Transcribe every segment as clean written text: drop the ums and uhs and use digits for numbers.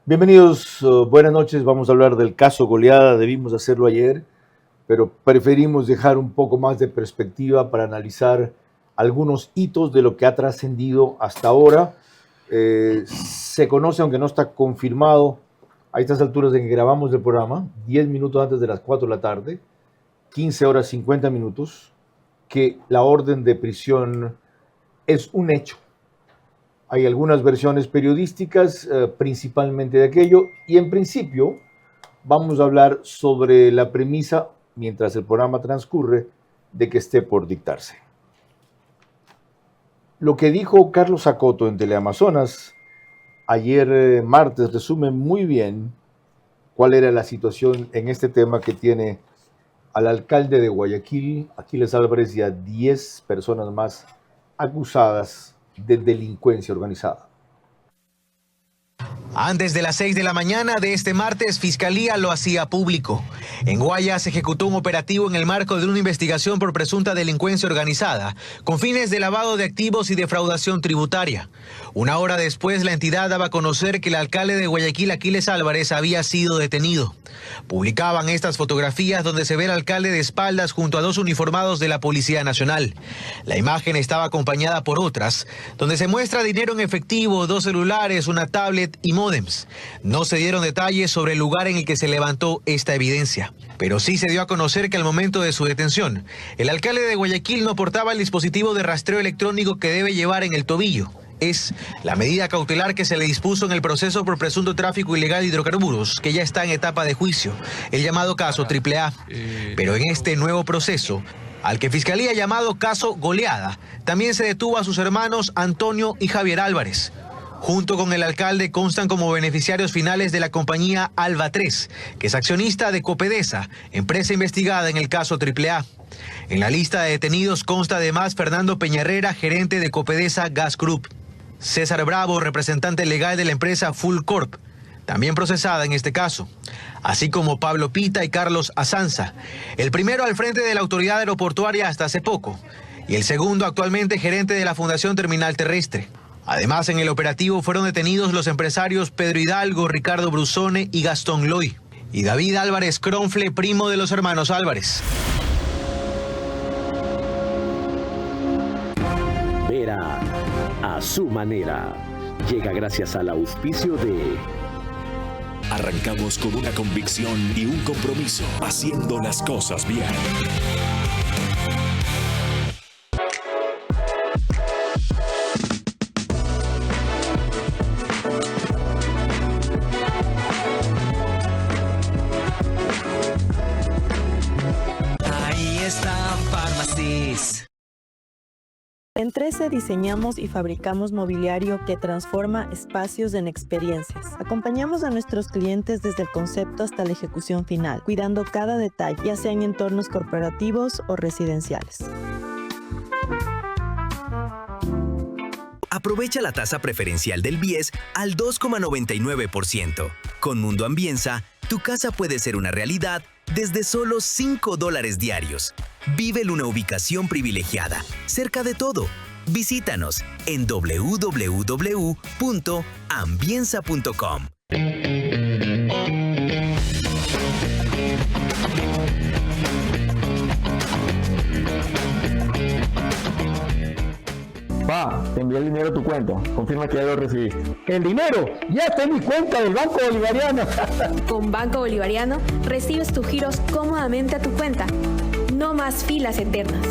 Bienvenidos, buenas noches. Vamos a hablar del caso Goleada. Debimos hacerlo ayer, pero preferimos dejar un poco más de perspectiva para analizar algunos hitos de lo que ha trascendido hasta ahora. Se conoce, aunque no está confirmado, a estas alturas en que grabamos el programa, 10 minutos antes de las 4 de la tarde, 15 horas 50 minutos, que la orden de prisión es un hecho. Hay algunas versiones periodísticas, principalmente de aquello, y en principio vamos a hablar sobre la premisa, mientras el programa transcurre, de que esté por dictarse. Lo que dijo Carlos Acoto en Teleamazonas ayer martes resume muy bien cuál era la situación en este tema que tiene al alcalde de Guayaquil, Aquiles Álvarez, y a 10 personas más acusadas de delincuencia organizada. Antes de las 6 de la mañana de este martes, Fiscalía lo hacía público. En Guayas se ejecutó un operativo en el marco de una investigación por presunta delincuencia organizada, con fines de lavado de activos y defraudación tributaria. Una hora después, la entidad daba a conocer que el alcalde de Guayaquil, Aquiles Álvarez, había sido detenido. Publicaban estas fotografías donde se ve al alcalde de espaldas junto a dos uniformados de la Policía Nacional. La imagen estaba acompañada por otras, donde se muestra dinero en efectivo, 2 celulares, una tablet y módems. No se dieron detalles sobre el lugar en el que se levantó esta evidencia, pero sí se dio a conocer que al momento de su detención, el alcalde de Guayaquil no portaba el dispositivo de rastreo electrónico que debe llevar en el tobillo. Es la medida cautelar que se le dispuso en el proceso por presunto tráfico ilegal de hidrocarburos, que ya está en etapa de juicio, el llamado caso AAA. Pero en este nuevo proceso, al que Fiscalía ha llamado caso Goleada, también se detuvo a sus hermanos Antonio y Javier Álvarez. Junto con el alcalde constan como beneficiarios finales de la compañía Alba 3, que es accionista de Copedesa, empresa investigada en el caso AAA. En la lista de detenidos consta además Fernando Peñarrera, gerente de Copedesa Gas Group. César Bravo, representante legal de la empresa Full Corp, también procesada en este caso, así como Pablo Pita y Carlos Azanza, el primero al frente de la autoridad aeroportuaria hasta hace poco, y el segundo actualmente gerente de la Fundación Terminal Terrestre. Además, en el operativo fueron detenidos los empresarios Pedro Hidalgo, Ricardo Brusone y Gastón Loy, y David Álvarez Cronfle, primo de los hermanos Álvarez. Vera a su manera. Llega gracias al auspicio de... Arrancamos con una convicción y un compromiso, haciendo las cosas bien. Ahí están Farmacis. En 13 diseñamos y fabricamos mobiliario que transforma espacios en experiencias. Acompañamos a nuestros clientes desde el concepto hasta la ejecución final, cuidando cada detalle, ya sea en entornos corporativos o residenciales. Aprovecha la tasa preferencial del BIES al 2,99%. Con Mundo Ambienza, tu casa puede ser una realidad desde solo $5 diarios. Vive en una ubicación privilegiada, cerca de todo. Visítanos en www.ambienza.com. Pa, te envié el dinero a tu cuenta. Confirma que ya lo recibiste. ¡El dinero! ¡Ya está en mi cuenta del Banco Bolivariano! Con Banco Bolivariano recibes tus giros cómodamente a tu cuenta. No más filas eternas.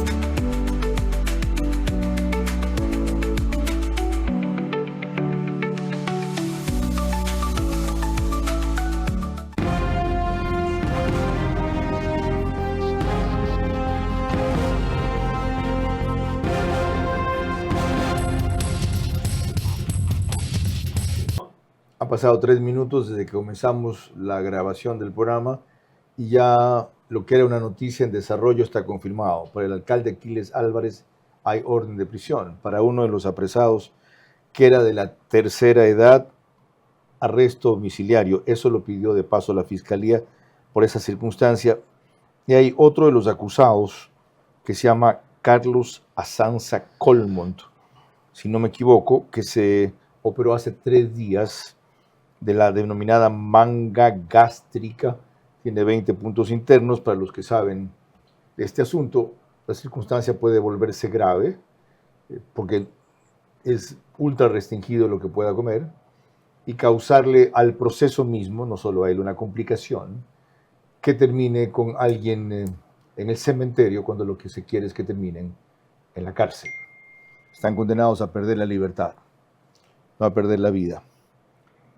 Ha pasado 3 minutos desde que comenzamos la grabación del programa y ya lo que era una noticia en desarrollo está confirmado. Para el alcalde Aquiles Álvarez hay orden de prisión. Para uno de los apresados, que era de la tercera edad, arresto domiciliario. Eso lo pidió de paso la Fiscalía por esa circunstancia. Y hay otro de los acusados que se llama Carlos Azanza Colmont, si no me equivoco, que se operó hace 3 días de la denominada manga gástrica, tiene 20 puntos internos. Para los que saben de este asunto, la circunstancia puede volverse grave porque es ultra restringido lo que pueda comer y causarle al proceso mismo, no solo a él, una complicación que termine con alguien en el cementerio cuando lo que se quiere es que terminen en la cárcel. Están condenados a perder la libertad, no a perder la vida.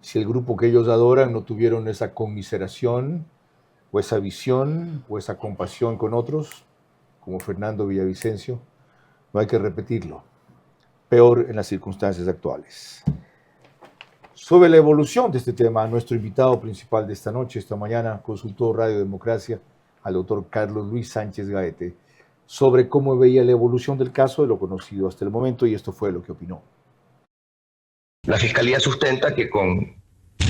Si el grupo que ellos adoran no tuvieron esa conmiseración o esa visión o esa compasión con otros, como Fernando Villavicencio, no hay que repetirlo. Peor en las circunstancias actuales. Sobre la evolución de este tema, nuestro invitado principal de esta noche, esta mañana, consultó Radio Democracia al doctor Carlos Luis Sánchez Gaete sobre cómo veía la evolución del caso de lo conocido hasta el momento, y esto fue lo que opinó. La Fiscalía sustenta que con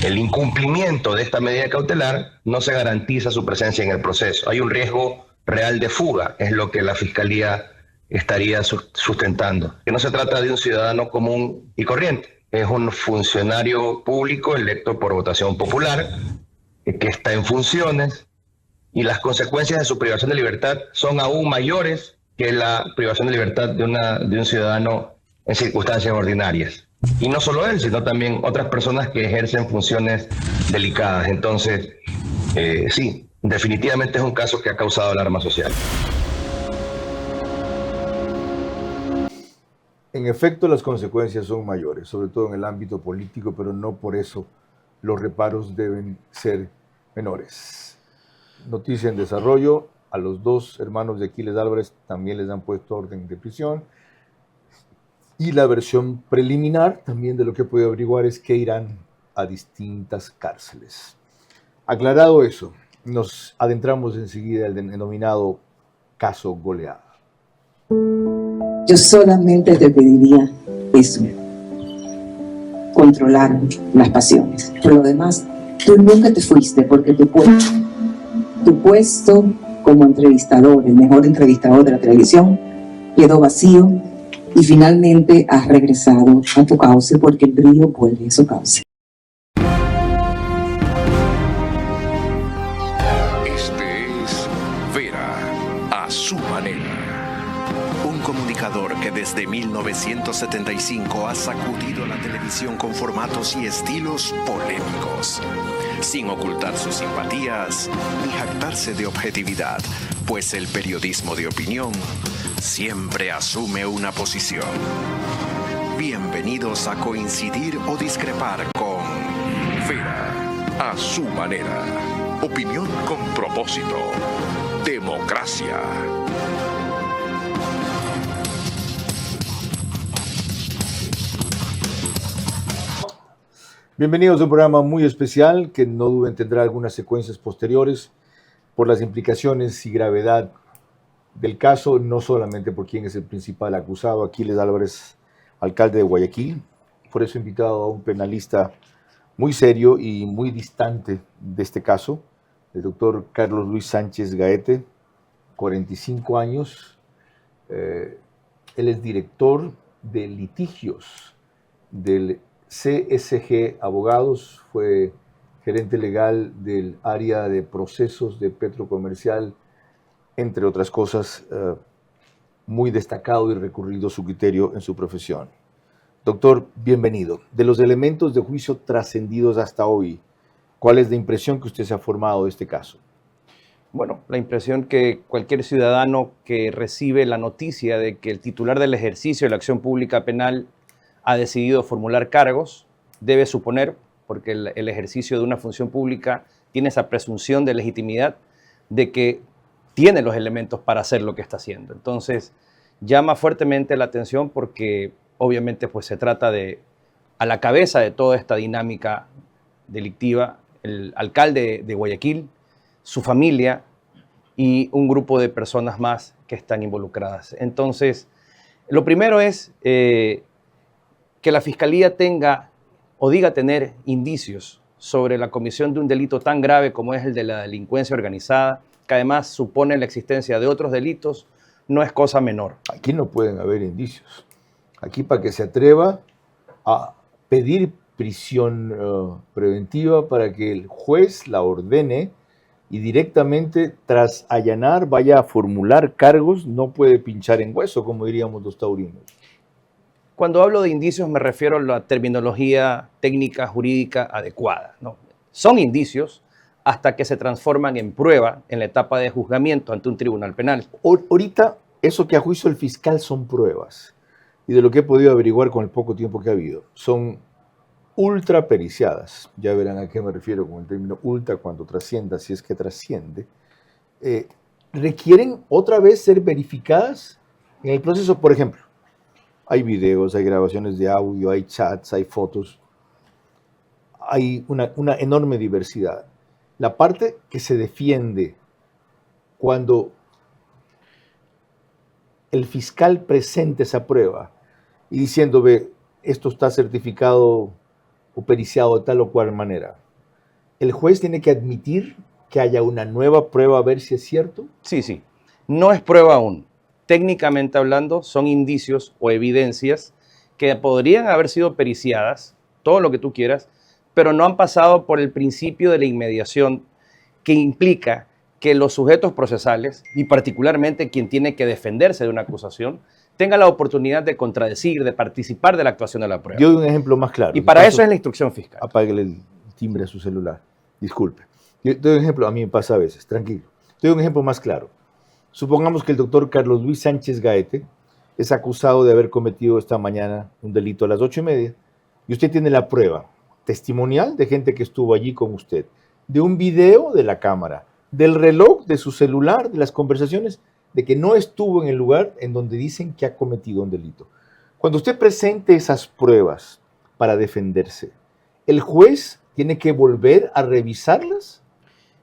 el incumplimiento de esta medida cautelar no se garantiza su presencia en el proceso. Hay un riesgo real de fuga, es lo que la Fiscalía estaría sustentando. Que no se trata de un ciudadano común y corriente, es un funcionario público electo por votación popular, que está en funciones, y las consecuencias de su privación de libertad son aún mayores que la privación de libertad de un ciudadano en circunstancias ordinarias. Y no solo él, sino también otras personas que ejercen funciones delicadas. Entonces, sí, definitivamente es un caso que ha causado alarma social. En efecto, las consecuencias son mayores, sobre todo en el ámbito político, pero no por eso los reparos deben ser menores. Noticia en desarrollo: a los dos hermanos de Aquiles Álvarez también les han puesto orden de prisión. Y la versión preliminar también de lo que he podido averiguar es que irán a distintas cárceles. Aclarado eso, nos adentramos enseguida al denominado caso Goleada. Yo solamente te pediría eso, controlar las pasiones. Por lo demás, tú nunca te fuiste porque tu puesto como entrevistador, el mejor entrevistador de la televisión, quedó vacío. Y finalmente has regresado a tu cauce porque el río vuelve a su cauce. Este es Vera, a su manera. Un comunicador que desde 1975 ha sacudido la televisión con formatos y estilos polémicos, sin ocultar sus simpatías ni jactarse de objetividad, pues el periodismo de opinión siempre asume una posición. Bienvenidos a coincidir o discrepar con Vera, a su manera. Opinión con propósito. Democracia. Bienvenidos a un programa muy especial que no duden tendrá algunas secuencias posteriores por las implicaciones y gravedad del caso, no solamente por quién es el principal acusado, Aquiles Álvarez, alcalde de Guayaquil. Por eso he invitado a un penalista muy serio y muy distante de este caso, el doctor Carlos Luis Sánchez Gaete, 45 años. Él es director de litigios del CSG Abogados, fue gerente legal del área de procesos de Petrocomercial, entre otras cosas. Muy destacado y recurrido su criterio en su profesión. Doctor, bienvenido. De los elementos de juicio trascendidos hasta hoy, ¿cuál es la impresión que usted se ha formado de este caso? Bueno, la impresión que cualquier ciudadano que recibe la noticia de que el titular del ejercicio de la acción pública penal ha decidido formular cargos, debe suponer, porque el ejercicio de una función pública tiene esa presunción de legitimidad, de que tiene los elementos para hacer lo que está haciendo. Entonces, llama fuertemente la atención porque obviamente pues se trata de, a la cabeza de toda esta dinámica delictiva, el alcalde de Guayaquil, su familia y un grupo de personas más que están involucradas. Entonces, lo primero es que la Fiscalía tenga o diga tener indicios sobre la comisión de un delito tan grave como es el de la delincuencia organizada, que además supone la existencia de otros delitos, no es cosa menor. Aquí no pueden haber indicios. Aquí, para que se atreva a pedir prisión preventiva para que el juez la ordene y directamente tras allanar vaya a formular cargos, no puede pinchar en hueso, como diríamos los taurinos. Cuando hablo de indicios me refiero a la terminología técnica jurídica adecuada, ¿no? Son indicios hasta que se transforman en prueba en la etapa de juzgamiento ante un tribunal penal. Ahorita, eso que a juicio del fiscal son pruebas, y de lo que he podido averiguar con el poco tiempo que ha habido, son ultra periciadas. Ya verán a qué me refiero con el término ultra cuando trascienda, si es que trasciende. Requieren otra vez ser verificadas en el proceso. Por ejemplo, hay videos, hay grabaciones de audio, hay chats, hay fotos, hay una enorme diversidad. La parte que se defiende cuando el fiscal presenta esa prueba y diciendo, ve, esto está certificado o periciado de tal o cual manera, ¿el juez tiene que admitir que haya una nueva prueba a ver si es cierto? Sí. No es prueba aún. Técnicamente hablando, son indicios o evidencias que podrían haber sido periciadas, todo lo que tú quieras, pero no han pasado por el principio de la inmediación que implica que los sujetos procesales, y particularmente quien tiene que defenderse de una acusación, tenga la oportunidad de contradecir, de participar de la actuación de la prueba. Yo doy un ejemplo más claro. Y para eso es la instrucción fiscal. Apáguele el timbre a su celular. Disculpe. Yo doy un ejemplo, a mí me pasa a veces, tranquilo. Doy un ejemplo más claro. Supongamos que el doctor Carlos Luis Sánchez Gaete es acusado de haber cometido esta mañana un delito a las 8:30 y usted tiene la prueba testimonial de gente que estuvo allí con usted, de un video de la cámara, del reloj de su celular, de las conversaciones, de que no estuvo en el lugar en donde dicen que ha cometido un delito. Cuando usted presente esas pruebas para defenderse, ¿el juez tiene que volver a revisarlas?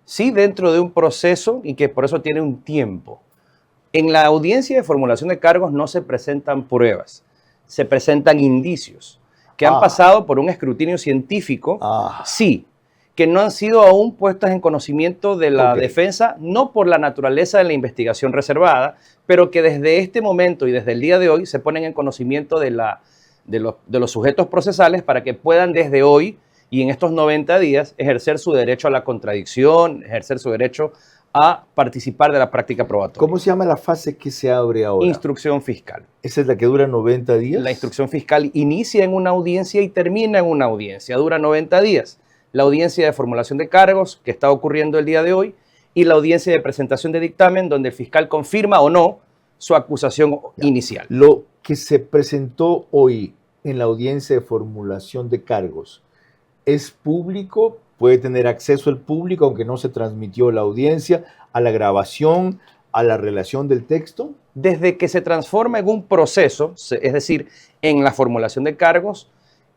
Sí, dentro de un proceso y que por eso tiene un tiempo. En la audiencia de formulación de cargos no se presentan pruebas, se presentan indicios que han pasado por un escrutinio científico, sí, que no han sido aún puestas en conocimiento de la defensa, no por la naturaleza de la investigación reservada, pero que desde este momento y desde el día de hoy se ponen en conocimiento de los sujetos procesales para que puedan desde hoy y en estos 90 días ejercer su derecho a la contradicción, ejercer su derecho a participar de la práctica probatoria. ¿Cómo se llama la fase que se abre ahora? Instrucción fiscal. ¿Esa es la que dura 90 días? La instrucción fiscal inicia en una audiencia y termina en una audiencia, dura 90 días. La audiencia de formulación de cargos, que está ocurriendo el día de hoy, y la audiencia de presentación de dictamen, donde el fiscal confirma o no su acusación inicial. Lo que se presentó hoy en la audiencia de formulación de cargos, ¿es público? ¿Puede tener acceso el público, aunque no se transmitió la audiencia, a la grabación, a la relación del texto? Desde que se transforma en un proceso, es decir, en la formulación de cargos,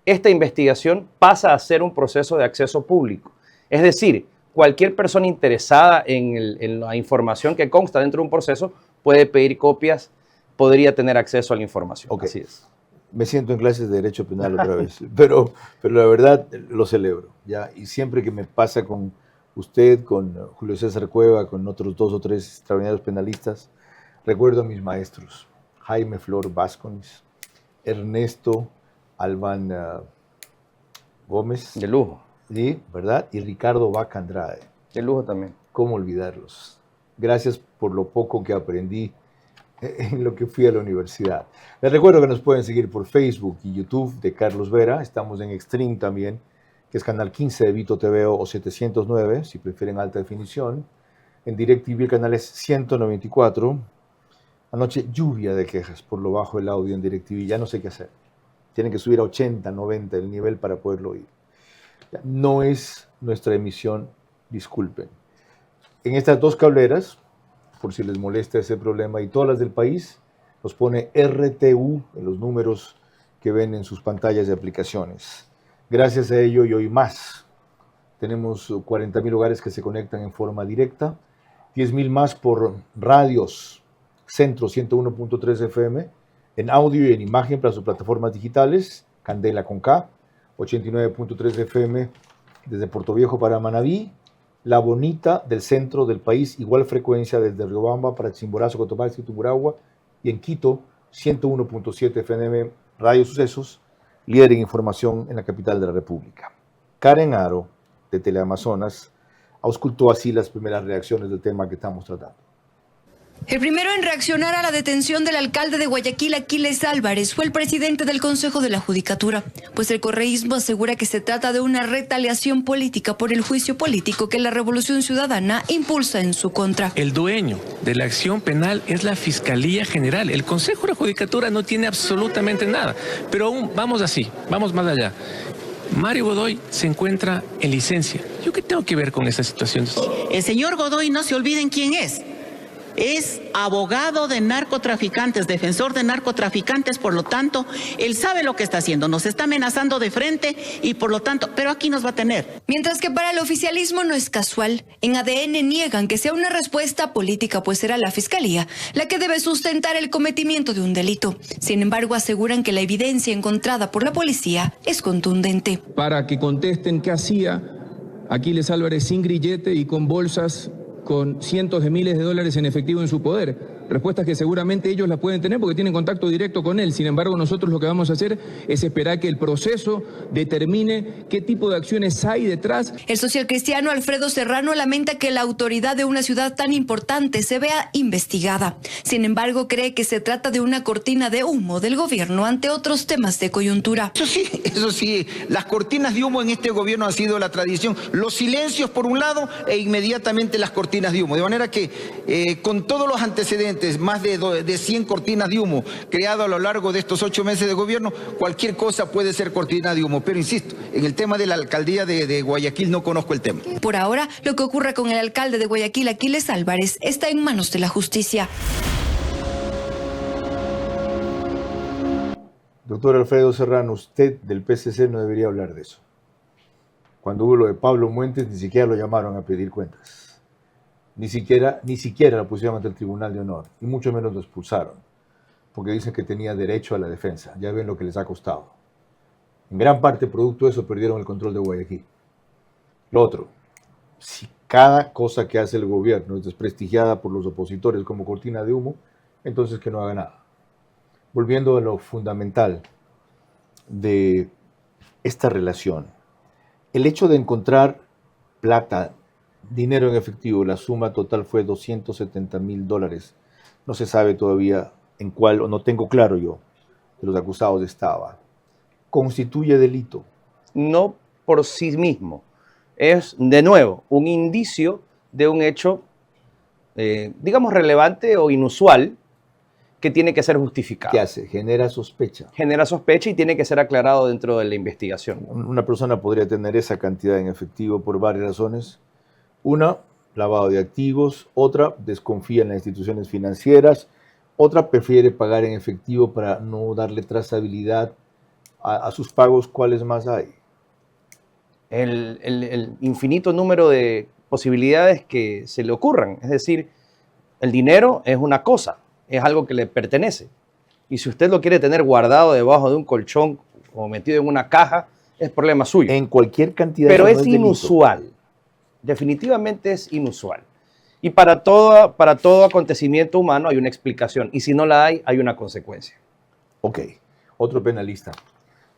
esta investigación pasa a ser un proceso de acceso público. Es decir, cualquier persona interesada en la información que consta dentro de un proceso puede pedir copias, podría tener acceso a la información. Okay. Así es. Me siento en clases de Derecho Penal otra vez, pero la verdad lo celebro, ¿ya? Y siempre que me pasa con usted, con Julio César Cueva, con otros 2 o 3 extraordinarios penalistas, recuerdo a mis maestros, Jaime Flor Vázquez, Ernesto Albán Gómez. De lujo. Sí, ¿verdad? Y Ricardo Vaca Andrade. De lujo también. ¿Cómo olvidarlos? Gracias por lo poco que aprendí en lo que fui a la universidad. Les recuerdo que nos pueden seguir por Facebook y YouTube de Carlos Vera. Estamos en Extreme también, que es canal 15 de Vito TV o 709, si prefieren alta definición. En DirecTV el canal es 194. Anoche lluvia de quejas por lo bajo del audio en DirecTV. Ya no sé qué hacer. Tienen que subir a 80, 90 el nivel para poderlo oír. No es nuestra emisión, disculpen. En estas 2 cableras, por si les molesta ese problema, y todas las del país, nos pone RTU en los números que ven en sus pantallas de aplicaciones. Gracias a ello y hoy más. Tenemos 40,000 hogares que se conectan en forma directa, 10,000 más por radios, Centro 101.3 FM, en audio y en imagen para sus plataformas digitales, Candela con K, 89.3 FM desde Puerto Viejo para Manabí, La Bonita del centro del país, igual frecuencia desde Riobamba para Chimborazo, Cotopaxi, Tungurahua, y en Quito, 101.7 FM Radio Sucesos, líder en información en la capital de la República. Karen Aro, de Teleamazonas, auscultó así las primeras reacciones del tema que estamos tratando. El primero en reaccionar a la detención del alcalde de Guayaquil, Aquiles Álvarez, fue el presidente del Consejo de la Judicatura, pues el correísmo asegura que se trata de una retaliación política por el juicio político que la Revolución Ciudadana impulsa en su contra. El dueño de la acción penal es la Fiscalía General. El Consejo de la Judicatura no tiene absolutamente nada, pero aún vamos más allá. Mario Godoy se encuentra en licencia. ¿Yo qué tengo que ver con esta situación? El señor Godoy, no se olviden quién es. Es abogado de narcotraficantes, defensor de narcotraficantes, por lo tanto, él sabe lo que está haciendo, nos está amenazando de frente y por lo tanto, pero aquí nos va a tener. Mientras que para el oficialismo no es casual, en ADN niegan que sea una respuesta política, pues será la Fiscalía la que debe sustentar el cometimiento de un delito. Sin embargo, aseguran que la evidencia encontrada por la policía es contundente. Para que contesten qué hacía Aquiles Álvarez sin grillete y con bolsas con cientos de miles de dólares en efectivo en su poder. Respuestas que seguramente ellos las pueden tener porque tienen contacto directo con él. Sin embargo, nosotros lo que vamos a hacer es esperar que el proceso determine qué tipo de acciones hay detrás. El socialcristiano Alfredo Serrano lamenta que la autoridad de una ciudad tan importante se vea investigada. Sin embargo, cree que se trata de una cortina de humo del gobierno ante otros temas de coyuntura. Eso sí, las cortinas de humo en este gobierno ha sido la tradición. Los silencios por un lado e inmediatamente las cortinas de humo. De manera que con todos los antecedentes, más de 100 cortinas de humo creadas a lo largo de estos 8 meses de gobierno, cualquier cosa puede ser cortina de humo. Pero insisto, en el tema de la alcaldía de Guayaquil no conozco el tema. Por ahora, lo que ocurra con el alcalde de Guayaquil, Aquiles Álvarez, está en manos de la justicia. Doctor Alfredo Serrano, usted del PSC no debería hablar de eso. Cuando hubo lo de Pablo Muentes, ni siquiera lo llamaron a pedir cuentas. Ni siquiera lo pusieron ante el Tribunal de Honor, y mucho menos lo expulsaron, porque dicen que tenía derecho a la defensa. Ya ven lo que les ha costado. En gran parte, producto de eso, perdieron el control de Guayaquil. Lo otro, si cada cosa que hace el gobierno es desprestigiada por los opositores como cortina de humo, entonces que no haga nada. Volviendo a lo fundamental de esta relación, el hecho de encontrar plata, dinero en efectivo, la suma total fue $270,000. No se sabe todavía en cuál, o no tengo claro yo, de los acusados estaba. ¿Constituye delito? No por sí mismo. Es, de nuevo, un indicio de un hecho, digamos, relevante o inusual, que tiene que ser justificado. ¿Qué hace? Genera sospecha. Genera sospecha y tiene que ser aclarado dentro de la investigación. Una persona podría tener esa cantidad en efectivo por varias razones. Una, lavado de activos. Otra, desconfía en las instituciones financieras. Otra, prefiere pagar en efectivo para no darle trazabilidad a sus pagos. ¿Cuáles más hay? El infinito número de posibilidades que se le ocurran. Es decir, el dinero es una cosa, es algo que le pertenece. Y si usted lo quiere tener guardado debajo de un colchón o metido en una caja, es problema suyo. En cualquier cantidad. Pero es inusual. Definitivamente es inusual. Y para todo acontecimiento humano hay una explicación. Y si no la hay, hay una consecuencia. Ok. Otro penalista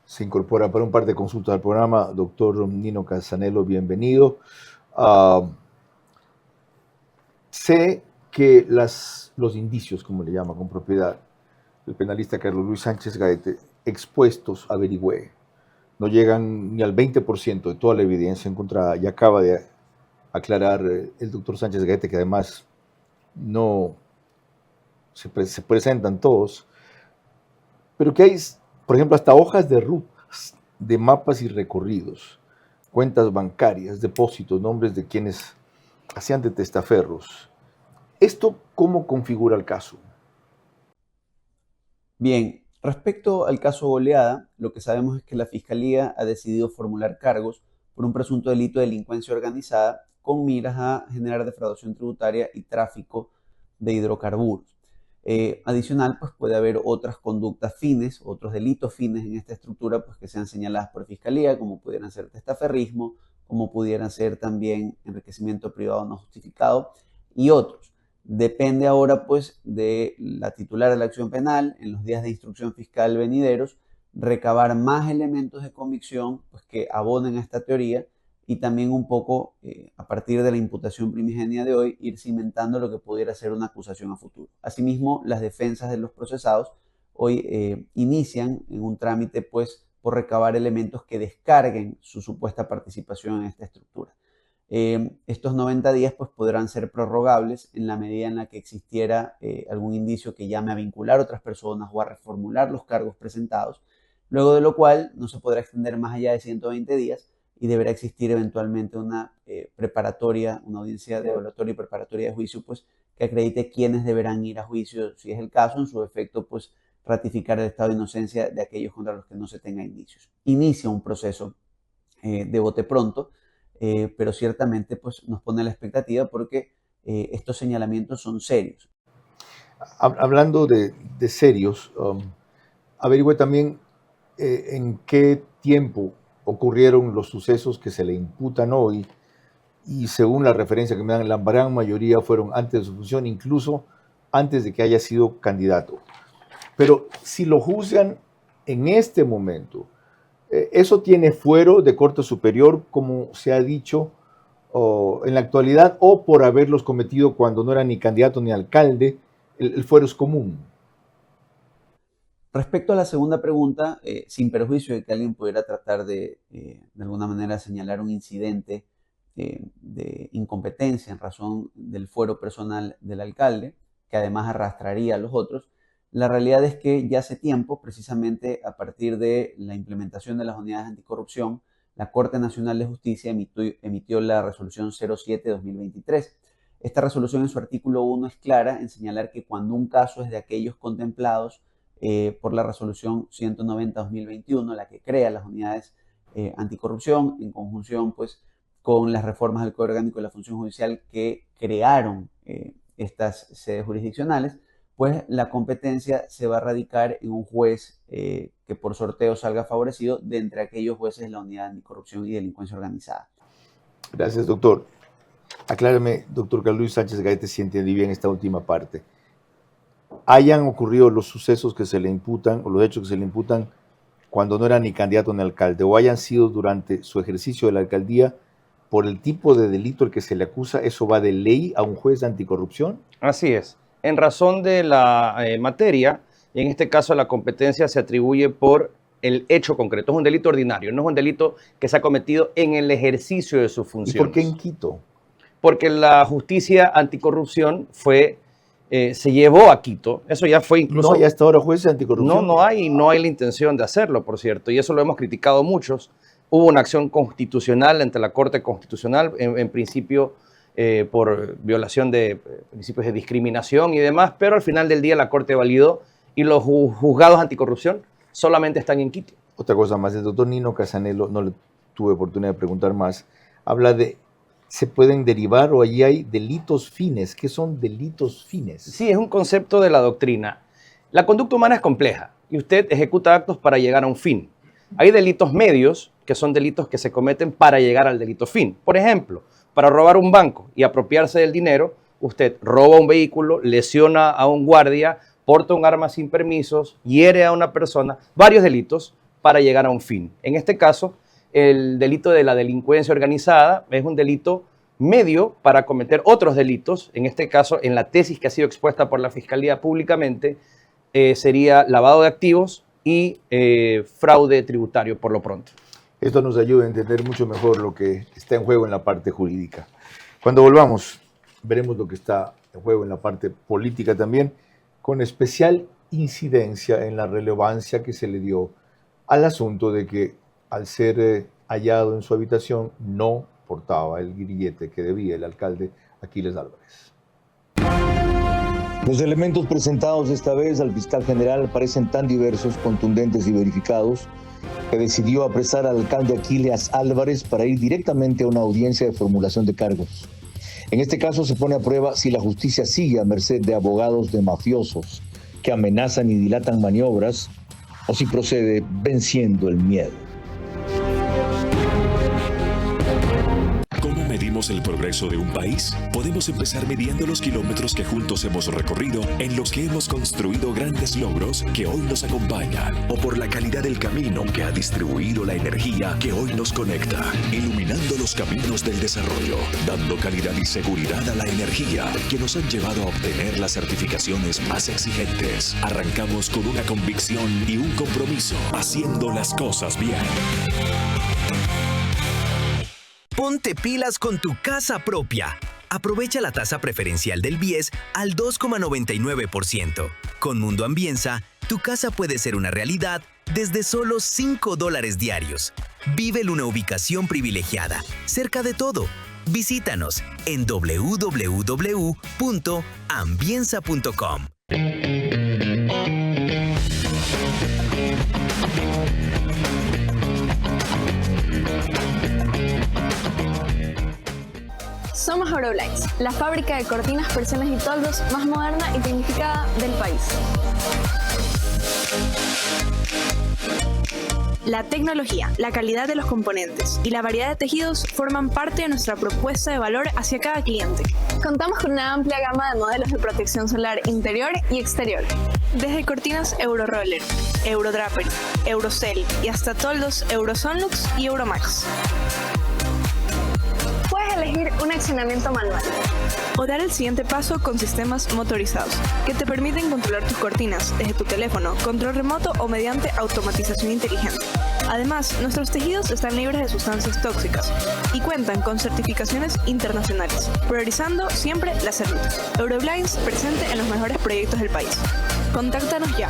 se incorpora para un par de consultas al programa. Doctor Nino Casanello, bienvenido. Sé que los indicios, como le llama con propiedad el penalista Carlos Luis Sánchez Gaete, expuestos, averigüé, no llegan ni al 20% de toda la evidencia encontrada, y acaba de aclarar el doctor Sánchez Gaete que además no se presentan todos, pero que hay, por ejemplo, hasta hojas de rutas, de mapas y recorridos, cuentas bancarias, depósitos, nombres de quienes hacían de testaferros. ¿Esto cómo configura el caso? Bien, respecto al caso Goleada, lo que sabemos es que la Fiscalía ha decidido formular cargos por un presunto delito de delincuencia organizada con miras a generar defraudación tributaria y tráfico de hidrocarburos. Adicional, pues puede haber otras conductas fines, otros delitos fines en esta estructura, pues que sean señaladas por Fiscalía, como pudieran ser testaferrismo, como pudieran ser también enriquecimiento privado no justificado y otros. Depende ahora, pues, de la titular de la acción penal, en los días de instrucción fiscal venideros, recabar más elementos de convicción pues, que abonen a esta teoría y también un poco, a partir de la imputación primigenia de hoy, ir cimentando lo que pudiera ser una acusación a futuro. Asimismo, las defensas de los procesados hoy inician en un trámite pues, por recabar elementos que descarguen su supuesta participación en esta estructura. Estos 90 días pues, podrán ser prorrogables en la medida en la que existiera algún indicio que llame a vincular a otras personas o a reformular los cargos presentados, luego de lo cual no se podrá extender más allá de 120 días y deberá existir eventualmente una preparatoria, una audiencia de evaluatoria y preparatoria de juicio pues, que acredite quiénes deberán ir a juicio, si es el caso, en su efecto pues, ratificar el estado de inocencia de aquellos contra los que no se tenga indicios. Inicia un proceso de bote pronto, pero ciertamente pues, nos pone la expectativa porque estos señalamientos son serios. Hablando de serios, averigüe también en qué tiempo ocurrieron los sucesos que se le imputan hoy y según la referencia que me dan, la gran mayoría fueron antes de su función, incluso antes de que haya sido candidato. Pero si lo juzgan en este momento, ¿eso tiene fuero de corte superior, como se ha dicho en la actualidad, o por haberlos cometido cuando no era ni candidato ni alcalde, el fuero es común? Respecto a la segunda pregunta, sin perjuicio de que alguien pudiera tratar de alguna manera señalar un incidente de incompetencia en razón del fuero personal del alcalde, que además arrastraría a los otros, la realidad es que ya hace tiempo, precisamente a partir de la implementación de las unidades anticorrupción, la Corte Nacional de Justicia emitió la resolución 07-2023. Esta resolución en su artículo 1 es clara en señalar que cuando un caso es de aquellos contemplados por la resolución 190-2021, la que crea las unidades anticorrupción, en conjunción pues, con las reformas del Código Orgánico de la Función Judicial que crearon estas sedes jurisdiccionales, pues la competencia se va a radicar en un juez que por sorteo salga favorecido de entre aquellos jueces de la unidad anticorrupción y delincuencia organizada. Gracias, doctor. Aclárame, doctor Carlos Luis Sánchez Gaete, si entendí bien esta última parte. Hayan ocurrido los sucesos que se le imputan, o los hechos que se le imputan, cuando no era ni candidato ni alcalde, o hayan sido durante su ejercicio de la alcaldía, por el tipo de delito al que se le acusa, ¿eso va de ley a un juez de anticorrupción? Así es. En razón de la materia, y en este caso la competencia se atribuye por el hecho concreto. Es un delito ordinario, no es un delito que se ha cometido en el ejercicio de sus funciones. ¿Y por qué en Quito? Porque la justicia anticorrupción se llevó a Quito. Eso ya fue incluso... ¿No hay hasta ahora jueces de anticorrupción? No hay la intención de hacerlo, por cierto, y eso lo hemos criticado muchos. Hubo una acción constitucional ante la Corte Constitucional, en principio por violación de principios de discriminación y demás, pero al final del día la Corte validó y los juzgados anticorrupción solamente están en Quito. Otra cosa más, el doctor Nino Casanello, no le tuve oportunidad de preguntar más, habla de, ¿se pueden derivar o allí hay delitos fines? ¿Qué son delitos fines? Sí, es un concepto de la doctrina. La conducta humana es compleja y usted ejecuta actos para llegar a un fin. Hay delitos medios, que son delitos que se cometen para llegar al delito fin. Por ejemplo, para robar un banco y apropiarse del dinero, usted roba un vehículo, lesiona a un guardia, porta un arma sin permisos, hiere a una persona, varios delitos para llegar a un fin. En este caso, el delito de la delincuencia organizada es un delito medio para cometer otros delitos. En este caso, en la tesis que ha sido expuesta por la Fiscalía públicamente, sería lavado de activos y fraude tributario por lo pronto. Esto nos ayuda a entender mucho mejor lo que está en juego en la parte jurídica. Cuando volvamos, veremos lo que está en juego en la parte política también, con especial incidencia en la relevancia que se le dio al asunto de que al ser hallado en su habitación no portaba el grillete que debía el alcalde Aquiles Álvarez. Los elementos presentados esta vez al fiscal general parecen tan diversos, contundentes y verificados que decidió apresar al alcalde Aquiles Álvarez para ir directamente a una audiencia de formulación de cargos. En este caso se pone a prueba si la justicia sigue a merced de abogados de mafiosos que amenazan y dilatan maniobras o si procede venciendo el miedo. ¿Cómo medimos medimos el progreso de un país? Podemos empezar midiendo los kilómetros que juntos hemos recorrido, en los que hemos construido grandes logros que hoy nos acompañan, o por la calidad del camino que ha distribuido la energía que hoy nos conecta, iluminando los caminos del desarrollo, dando calidad y seguridad a la energía que nos han llevado a obtener las certificaciones más exigentes. Arrancamos con una convicción y un compromiso, haciendo las cosas bien. Ponte pilas con tu casa propia. Aprovecha la tasa preferencial del BIES al 2,99%. Con Mundo Ambienza, tu casa puede ser una realidad desde solo $5 diarios. Vive en una ubicación privilegiada, cerca de todo. Visítanos en www.ambienza.com. Somos Euroblinds, la fábrica de cortinas, persianas y toldos más moderna y tecnificada del país. La tecnología, la calidad de los componentes y la variedad de tejidos forman parte de nuestra propuesta de valor hacia cada cliente. Contamos con una amplia gama de modelos de protección solar interior y exterior. Desde cortinas Euroroller, Eurodrapery, Eurocell y hasta toldos Eurosonlux y Euromax. Puedes elegir un accionamiento manual o dar el siguiente paso con sistemas motorizados que te permiten controlar tus cortinas desde tu teléfono, control remoto o mediante automatización inteligente. Además, nuestros tejidos están libres de sustancias tóxicas y cuentan con certificaciones internacionales, priorizando siempre la salud. Euroblinds, presente en los mejores proyectos del país. Contáctanos ya.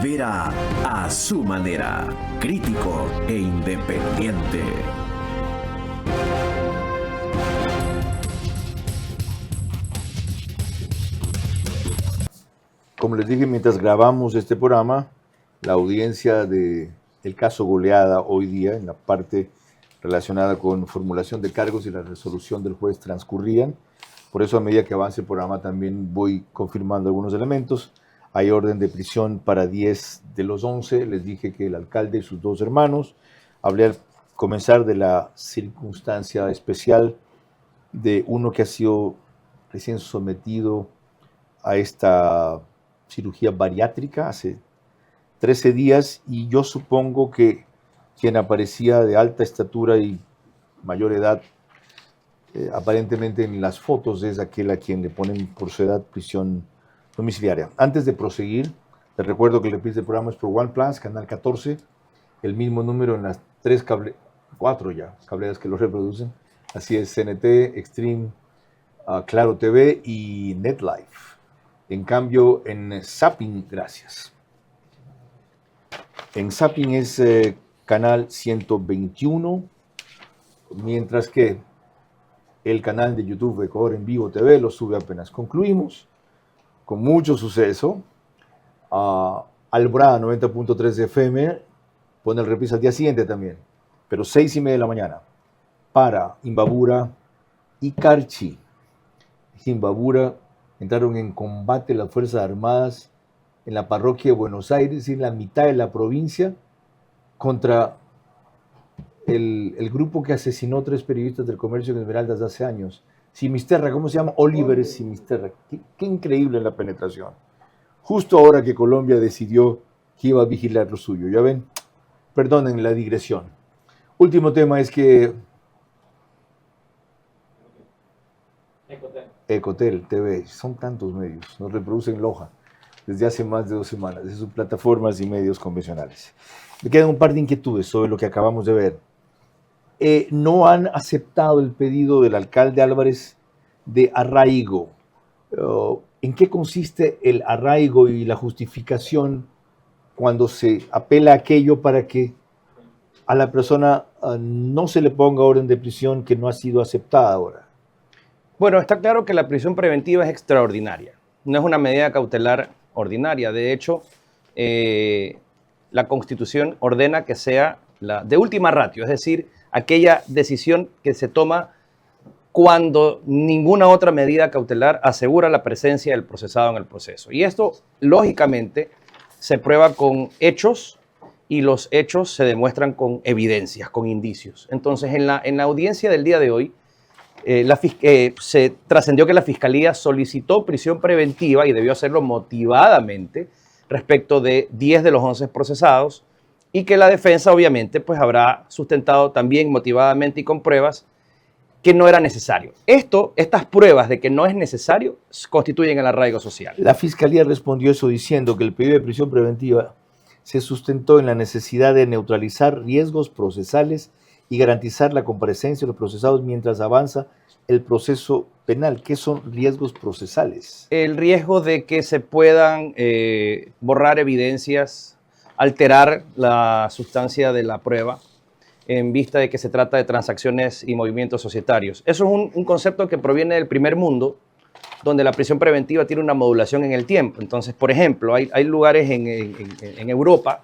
Vera a su manera, crítico e independiente. Como les dije mientras grabamos este programa, la audiencia del caso Goleada hoy día, en la parte relacionada con formulación de cargos y la resolución del juez, transcurrían. Por eso, a medida que avance el programa, también voy confirmando algunos elementos. Hay orden de prisión para 10 de los 11. Les dije que el alcalde y sus 2 hermanos. Hablé al comenzar de la circunstancia especial de uno que ha sido recién sometido a esta cirugía bariátrica hace 13 días, y yo supongo que quien aparecía de alta estatura y mayor edad, aparentemente en las fotos, es aquel a quien le ponen por su edad prisión domiciliaria. Antes de proseguir, les recuerdo que el reprise del programa es por OnePlus, canal 14, el mismo número en las 4 cableras que lo reproducen. Así es, CNT, Extreme, Claro TV y NetLife. En cambio, en Zapping, gracias. En Zapping es canal 121, mientras que el canal de YouTube Ecuador en Vivo TV lo sube apenas concluimos, con mucho suceso. Alborada 90.3 de FM pone el reprise al día siguiente también, pero 6:30 de la mañana, para Imbabura y Carchi. Imbabura entraron en combate las Fuerzas Armadas en la parroquia de Buenos Aires, en la mitad de la provincia, contra el grupo que asesinó 3 periodistas del Comercio en Esmeraldas hace años. Simisterra, ¿cómo se llama? Oliver Simisterra. Qué increíble la penetración. Justo ahora que Colombia decidió que iba a vigilar lo suyo. Ya ven, perdonen la digresión. Último tema es que Ecotel TV, son tantos medios, nos reproducen Loja desde hace más de 2 semanas, desde sus plataformas y medios convencionales. Me quedan un par de inquietudes sobre lo que acabamos de ver. No han aceptado el pedido del alcalde Álvarez de arraigo. ¿En qué consiste el arraigo y la justificación cuando se apela a aquello para que a la persona no se le ponga orden de prisión que no ha sido aceptada ahora? Bueno, está claro que la prisión preventiva es extraordinaria. No es una medida cautelar ordinaria. De hecho, la Constitución ordena que sea la de última ratio, es decir, aquella decisión que se toma cuando ninguna otra medida cautelar asegura la presencia del procesado en el proceso. Y esto, lógicamente, se prueba con hechos y los hechos se demuestran con evidencias, con indicios. Entonces, en la audiencia del día de hoy, se trascendió que la Fiscalía solicitó prisión preventiva y debió hacerlo motivadamente respecto de 10 de los 11 procesados y que la defensa obviamente pues habrá sustentado también motivadamente y con pruebas que no era necesario. Estas pruebas de que no es necesario constituyen el arraigo social. La Fiscalía respondió eso diciendo que el pedido de prisión preventiva se sustentó en la necesidad de neutralizar riesgos procesales y garantizar la comparecencia de los procesados mientras avanza el proceso penal. ¿Qué son riesgos procesales? El riesgo de que se puedan borrar evidencias, alterar la sustancia de la prueba en vista de que se trata de transacciones y movimientos societarios. Eso es un concepto que proviene del primer mundo, donde la prisión preventiva tiene una modulación en el tiempo. Entonces, por ejemplo, hay lugares en Europa,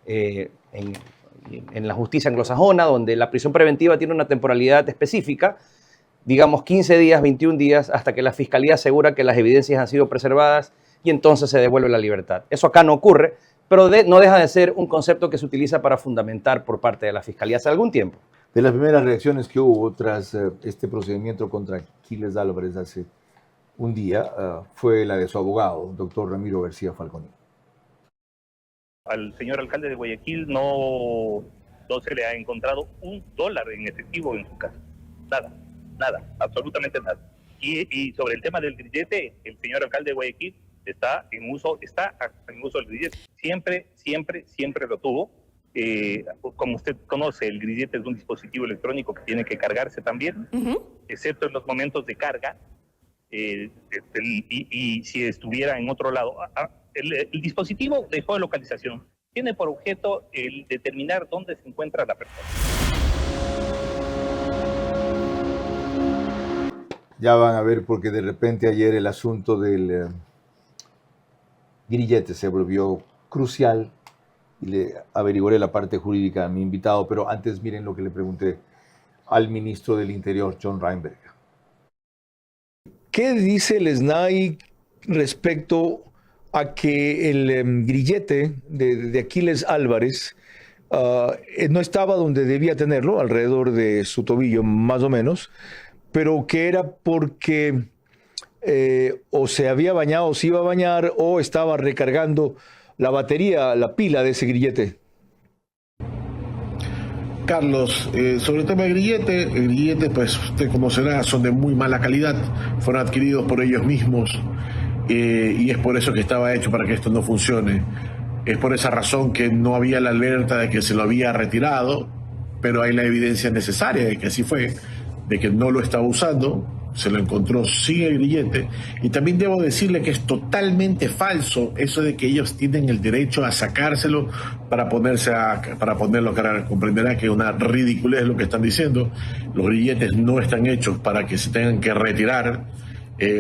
en la justicia anglosajona, donde la prisión preventiva tiene una temporalidad específica, digamos 15 días, 21 días, hasta que la Fiscalía asegura que las evidencias han sido preservadas y entonces se devuelve la libertad. Eso acá no ocurre, pero no deja de ser un concepto que se utiliza para fundamentar por parte de la Fiscalía hace algún tiempo. De las primeras reacciones que hubo tras este procedimiento contra Aquiles Álvarez hace un día, fue la de su abogado, doctor Ramiro García Falconi. Al señor alcalde de Guayaquil no se le ha encontrado $1 en efectivo en su casa. Nada, absolutamente nada. Y sobre el tema del grillete, el señor alcalde de Guayaquil está en uso del grillete. Siempre lo tuvo. Como usted conoce, el grillete es un dispositivo electrónico que tiene que cargarse también, excepto en los momentos de carga. Y si estuviera en otro lado. El dispositivo de geolocalización tiene por objeto el determinar dónde se encuentra la persona. Ya van a ver, porque de repente ayer el asunto del grillete se volvió crucial y le averiguaré la parte jurídica a mi invitado, pero antes miren lo que le pregunté al ministro del Interior, John Reinberg. ¿Qué dice el SNAI respecto a que el grillete de Aquiles Álvarez no estaba donde debía tenerlo, alrededor de su tobillo más o menos, pero que era porque o se había bañado o se iba a bañar o estaba recargando la batería, la pila de ese grillete? Carlos, sobre el tema del grillete, el grillete, pues usted conocerá, son de muy mala calidad, fueron adquiridos por ellos mismos y es por eso que estaba hecho para que esto no funcione. Es por esa razón que no había la alerta de que se lo había retirado, pero hay la evidencia necesaria de que así fue, de que no lo estaba usando, se lo encontró sin el grillete. Y también debo decirle que es totalmente falso eso de que ellos tienen el derecho a sacárselo para ponerlo a cargar. Comprenderá que es una ridiculez lo que están diciendo. Los grilletes no están hechos para que se tengan que retirar,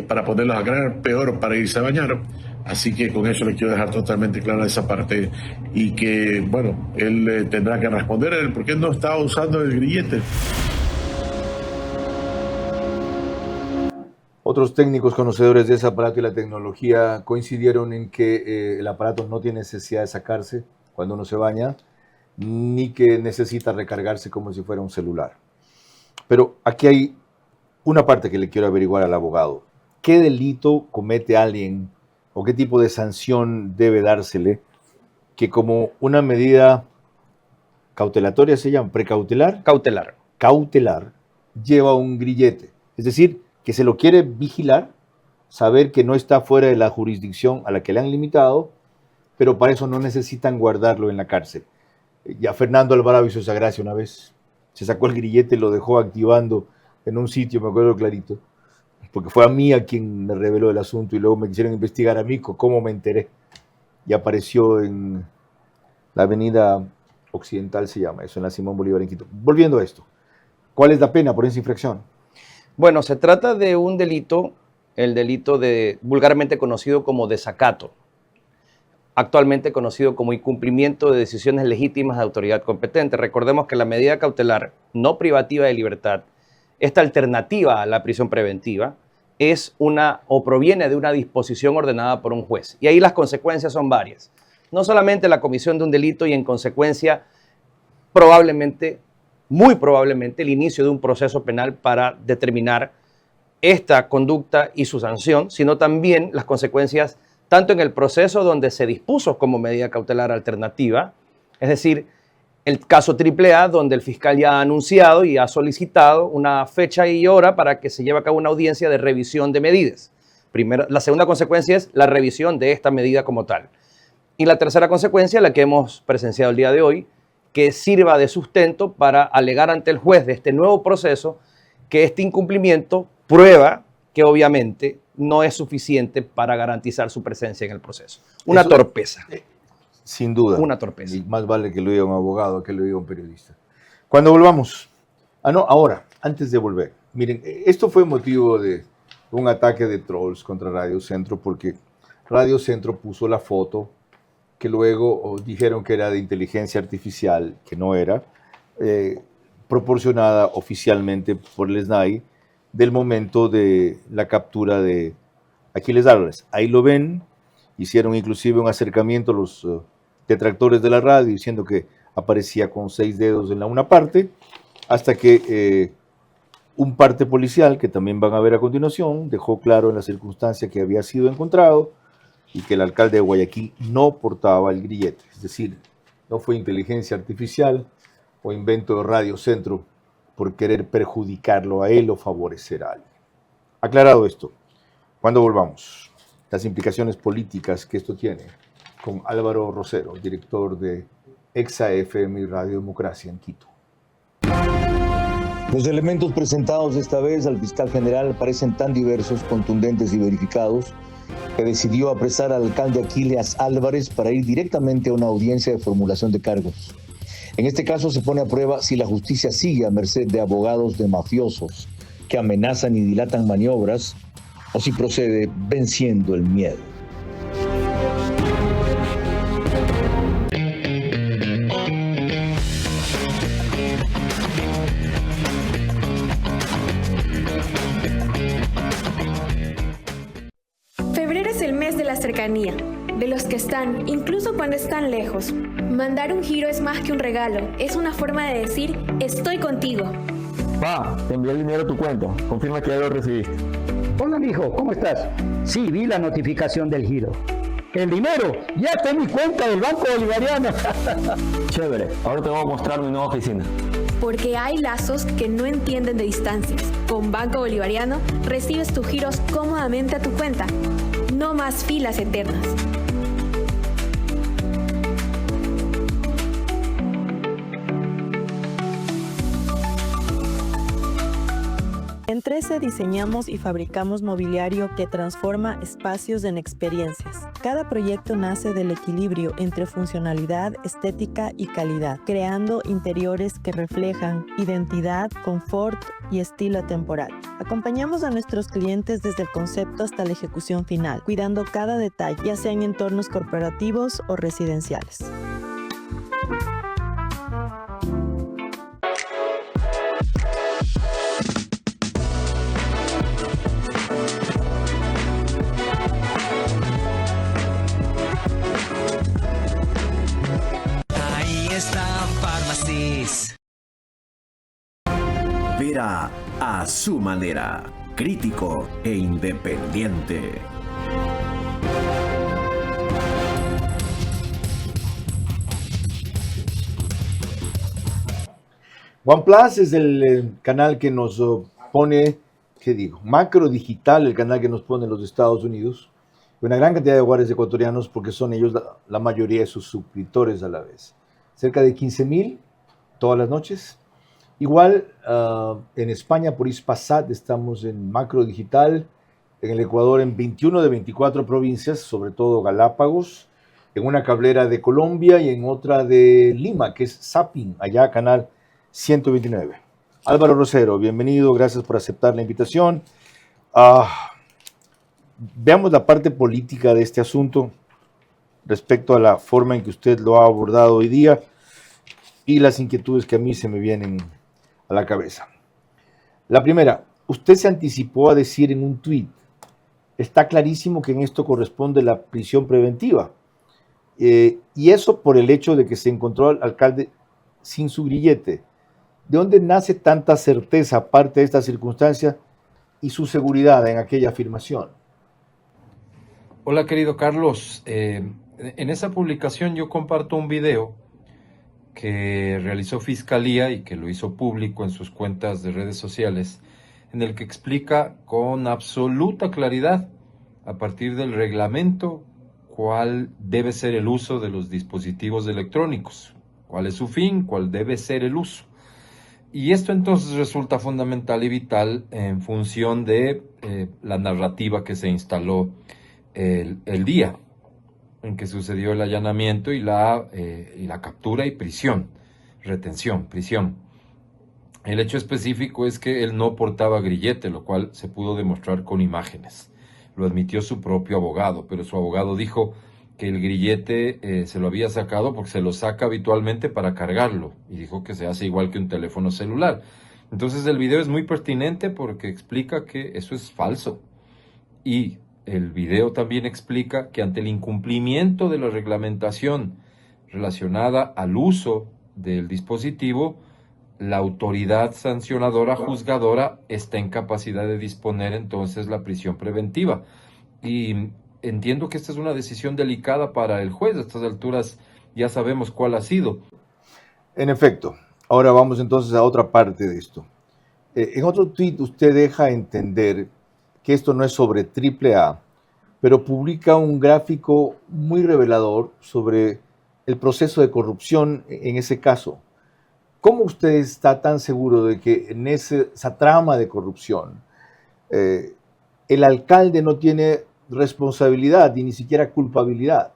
para ponerlos a cargar, peor para irse a bañar. Así que con eso le quiero dejar totalmente clara esa parte y que, bueno, él tendrá que responder por qué no estaba usando el grillete. Otros técnicos conocedores de ese aparato y la tecnología coincidieron en que el aparato no tiene necesidad de sacarse cuando uno se baña, ni que necesita recargarse como si fuera un celular. Pero aquí hay una parte que le quiero averiguar al abogado. ¿Qué delito comete alguien o qué tipo de sanción debe dársele que como una medida cautelatoria se llama? ¿Precautelar? Cautelar. Cautelar lleva un grillete. Es decir, que se lo quiere vigilar, saber que no está fuera de la jurisdicción a la que le han limitado, pero para eso no necesitan guardarlo en la cárcel. Ya Fernando Alvarado hizo esa gracia una vez, se sacó el grillete y lo dejó activando en un sitio, me acuerdo clarito, porque fue a mí a quien me reveló el asunto y luego me quisieron investigar a mí, cómo me enteré. Y apareció en la avenida Occidental, se llama eso, en la Simón Bolívar en Quito. Volviendo a esto, ¿cuál es la pena por esa infracción? Bueno, se trata de un delito, el delito vulgarmente conocido como desacato, actualmente conocido como incumplimiento de decisiones legítimas de autoridad competente. Recordemos que la medida cautelar no privativa de libertad, esta alternativa a la prisión preventiva, es proviene de una disposición ordenada por un juez. Y ahí las consecuencias son varias. no solamente la comisión de un delito y en consecuencia probablemente, muy probablemente, el inicio de un proceso penal para determinar esta conducta y su sanción, sino también las consecuencias tanto en el proceso donde se dispuso como medida cautelar alternativa, es decir, el caso AAA, donde el fiscal ya ha anunciado y ha solicitado una fecha y hora para que se lleve a cabo una audiencia de revisión de medidas. Primero, la segunda consecuencia es la revisión de esta medida como tal. Y la tercera consecuencia, la que hemos presenciado el día de hoy, que sirva de sustento para alegar ante el juez de este nuevo proceso que este incumplimiento prueba que obviamente no es suficiente para garantizar su presencia en el proceso. Una torpeza. Sin duda. Una torpeza. Y más vale que lo diga un abogado que lo diga un periodista. Cuando volvamos. Ahora, antes de volver. Miren, esto fue motivo de un ataque de trolls contra Radio Centro porque Radio Centro puso la foto que luego dijeron que era de inteligencia artificial, que no era, proporcionada oficialmente por el SNAI del momento de la captura de Aquiles Álvarez. Ahí lo ven, hicieron inclusive un acercamiento a los detractores de la radio diciendo que aparecía con 6 dedos en una parte, hasta que un parte policial, que también van a ver a continuación, dejó claro en la circunstancia que había sido encontrado y que el alcalde de Guayaquil no portaba el grillete. Es decir, no fue inteligencia artificial o invento de Radio Centro por querer perjudicarlo a él o favorecer a alguien. Aclarado esto, cuando volvamos, las implicaciones políticas que esto tiene con Álvaro Rosero, director de Exa FM y Radio Democracia en Quito. Los elementos presentados esta vez al fiscal general parecen tan diversos, contundentes y verificados que decidió apresar al alcalde Aquiles Álvarez para ir directamente a una audiencia de formulación de cargos. En este caso se pone a prueba si la justicia sigue a merced de abogados de mafiosos que amenazan y dilatan maniobras o si procede venciendo el miedo. Febrero es el mes de la cercanía, de los que están, incluso cuando están lejos. Mandar un giro es más que un regalo, es una forma de decir, estoy contigo. Pa, te envié el dinero a tu cuenta, confirma que ya lo recibiste. Hola, mijo, ¿cómo estás? Sí, vi la notificación del giro. El dinero ya está en mi cuenta del Banco Bolivariano. Chévere, ahora te voy a mostrar mi nueva oficina. Porque hay lazos que no entienden de distancias. Con Banco Bolivariano recibes tus giros cómodamente a tu cuenta. No más filas eternas. En 13 diseñamos y fabricamos mobiliario que transforma espacios en experiencias. Cada proyecto nace del equilibrio entre funcionalidad, estética y calidad, creando interiores que reflejan identidad, confort y estilo atemporal. Acompañamos a nuestros clientes desde el concepto hasta la ejecución final, cuidando cada detalle, ya sea en entornos corporativos o residenciales. Vera a su manera, crítico e independiente. OnePlus es el canal que nos pone, ¿qué digo? Macro Digital, el canal que nos pone los Estados Unidos. Una gran cantidad de hogares ecuatorianos porque son ellos la mayoría de sus suscriptores a la vez. Cerca de 15,000 todas las noches. Igual en España por Hispasat estamos en Macro Digital, en el Ecuador en 21 de 24 provincias, sobre todo Galápagos, en una cablera de Colombia y en otra de Lima, que es Zapping, allá canal 129. Álvaro Rosero, bienvenido, gracias por aceptar la invitación. Veamos la parte política de este asunto respecto a la forma en que usted lo ha abordado hoy día y las inquietudes que a mí se me vienen a la cabeza. La primera, usted se anticipó a decir en un tuit, está clarísimo que en esto corresponde la prisión preventiva. y eso por el hecho de que se encontró al alcalde sin su grillete. ¿De dónde nace tanta certeza, aparte de esta circunstancia, y su seguridad en aquella afirmación? Hola, querido Carlos. En esa publicación yo comparto un video que realizó Fiscalía y que lo hizo público en sus cuentas de redes sociales, en el que explica con absoluta claridad, a partir del reglamento, cuál debe ser el uso de los dispositivos electrónicos, cuál es su fin, cuál debe ser el uso. Y esto entonces resulta fundamental y vital en función de la narrativa que se instaló el día en que sucedió el allanamiento y la captura y retención. El hecho específico es que él no portaba grillete, lo cual se pudo demostrar con imágenes. Lo admitió su propio abogado, pero su abogado dijo que el grillete se lo había sacado porque se lo saca habitualmente para cargarlo, y dijo que se hace igual que un teléfono celular. Entonces el video es muy pertinente porque explica que eso es falso, y el video también explica que ante el incumplimiento de la reglamentación relacionada al uso del dispositivo, la autoridad sancionadora juzgadora está en capacidad de disponer entonces la prisión preventiva. Y entiendo que esta es una decisión delicada para el juez. A estas alturas ya sabemos cuál ha sido. En efecto. Ahora vamos entonces a otra parte de esto. En otro tuit usted deja entender que esto no es sobre AAA, pero publica un gráfico muy revelador sobre el proceso de corrupción en ese caso. ¿Cómo usted está tan seguro de que en esa trama de corrupción el alcalde no tiene responsabilidad y ni siquiera culpabilidad?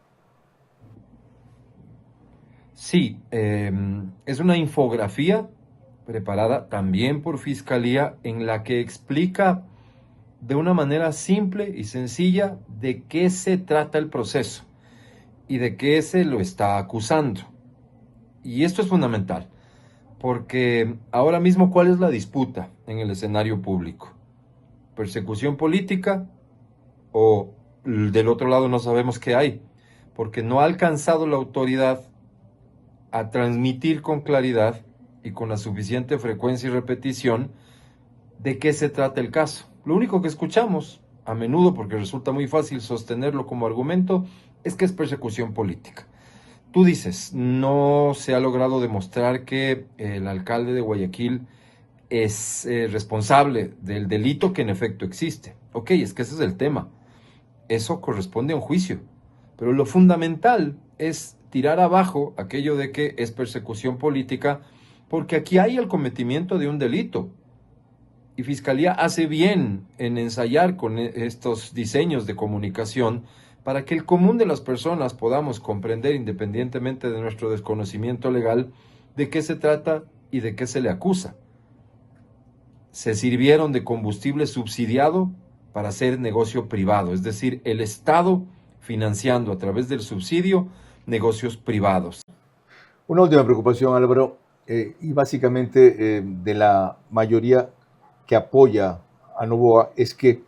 Sí, es una infografía preparada también por Fiscalía en la que explica de una manera simple y sencilla de qué se trata el proceso y de qué se lo está acusando. Y esto es fundamental, porque ahora mismo, ¿cuál es la disputa en el escenario público? ¿Persecución política? O del otro lado no sabemos qué hay, porque no ha alcanzado la autoridad a transmitir con claridad y con la suficiente frecuencia y repetición de qué se trata el caso. Lo único que escuchamos, a menudo porque resulta muy fácil sostenerlo como argumento, es que es persecución política. Tú dices, no se ha logrado demostrar que el alcalde de Guayaquil es responsable del delito que en efecto existe. Ok, es que ese es el tema. Eso corresponde a un juicio. Pero lo fundamental es tirar abajo aquello de que es persecución política, porque aquí hay el cometimiento de un delito. Y Fiscalía hace bien en ensayar con estos diseños de comunicación para que el común de las personas podamos comprender, independientemente de nuestro desconocimiento legal, de qué se trata y de qué se le acusa. Se sirvieron de combustible subsidiado para hacer negocio privado, es decir, el Estado financiando a través del subsidio negocios privados. Una última preocupación, Álvaro, y básicamente de la mayoría que apoya a Noboa, es que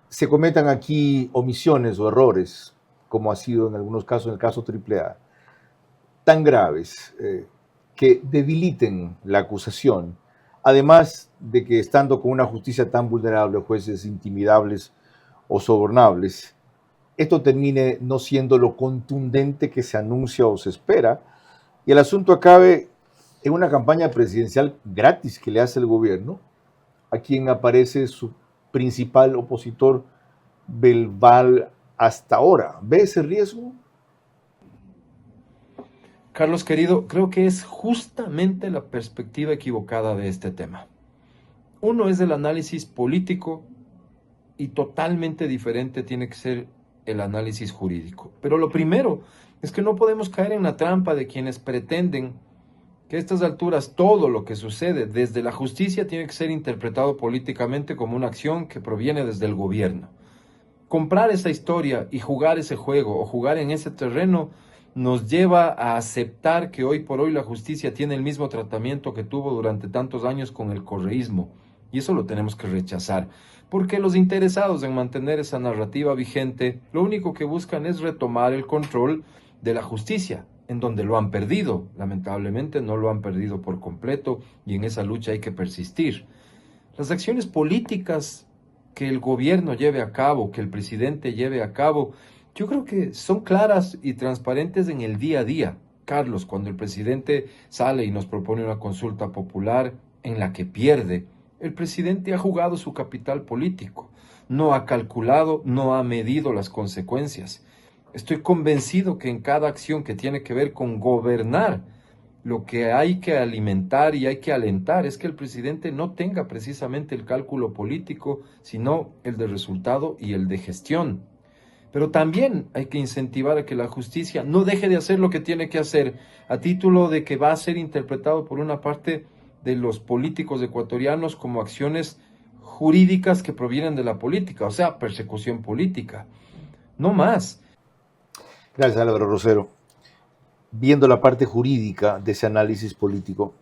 se cometan aquí omisiones o errores, como ha sido en algunos casos, en el caso AAA, tan graves que debiliten la acusación, además de que estando con una justicia tan vulnerable, jueces intimidables o sobornables, esto termine no siendo lo contundente que se anuncia o se espera, y el asunto acabe en una campaña presidencial gratis que le hace el gobierno, a quien aparece su principal opositor verbal hasta ahora. ¿Ve ese riesgo? Carlos, querido, creo que es justamente la perspectiva equivocada de este tema. Uno es el análisis político y totalmente diferente tiene que ser el análisis jurídico. Pero lo primero es que no podemos caer en la trampa de quienes pretenden que a estas alturas todo lo que sucede desde la justicia tiene que ser interpretado políticamente como una acción que proviene desde el gobierno. Comprar esa historia y jugar ese juego o jugar en ese terreno nos lleva a aceptar que hoy por hoy la justicia tiene el mismo tratamiento que tuvo durante tantos años con el correísmo. Y eso lo tenemos que rechazar, porque los interesados en mantener esa narrativa vigente, lo único que buscan es retomar el control de la justicia, en donde lo han perdido. Lamentablemente no lo han perdido por completo y en esa lucha hay que persistir. Las acciones políticas que el gobierno lleve a cabo, que el presidente lleve a cabo, yo creo que son claras y transparentes en el día a día. Carlos, cuando el presidente sale y nos propone una consulta popular en la que pierde, el presidente ha jugado su capital político, no ha calculado, no ha medido las consecuencias. Estoy convencido que en cada acción que tiene que ver con gobernar, lo que hay que alimentar y hay que alentar es que el presidente no tenga precisamente el cálculo político, sino el de resultado y el de gestión. Pero también hay que incentivar a que la justicia no deje de hacer lo que tiene que hacer a título de que va a ser interpretado por una parte de los políticos ecuatorianos como acciones jurídicas que provienen de la política, o sea, persecución política. No más. Gracias, Álvaro Rosero. Viendo la parte jurídica de ese análisis político,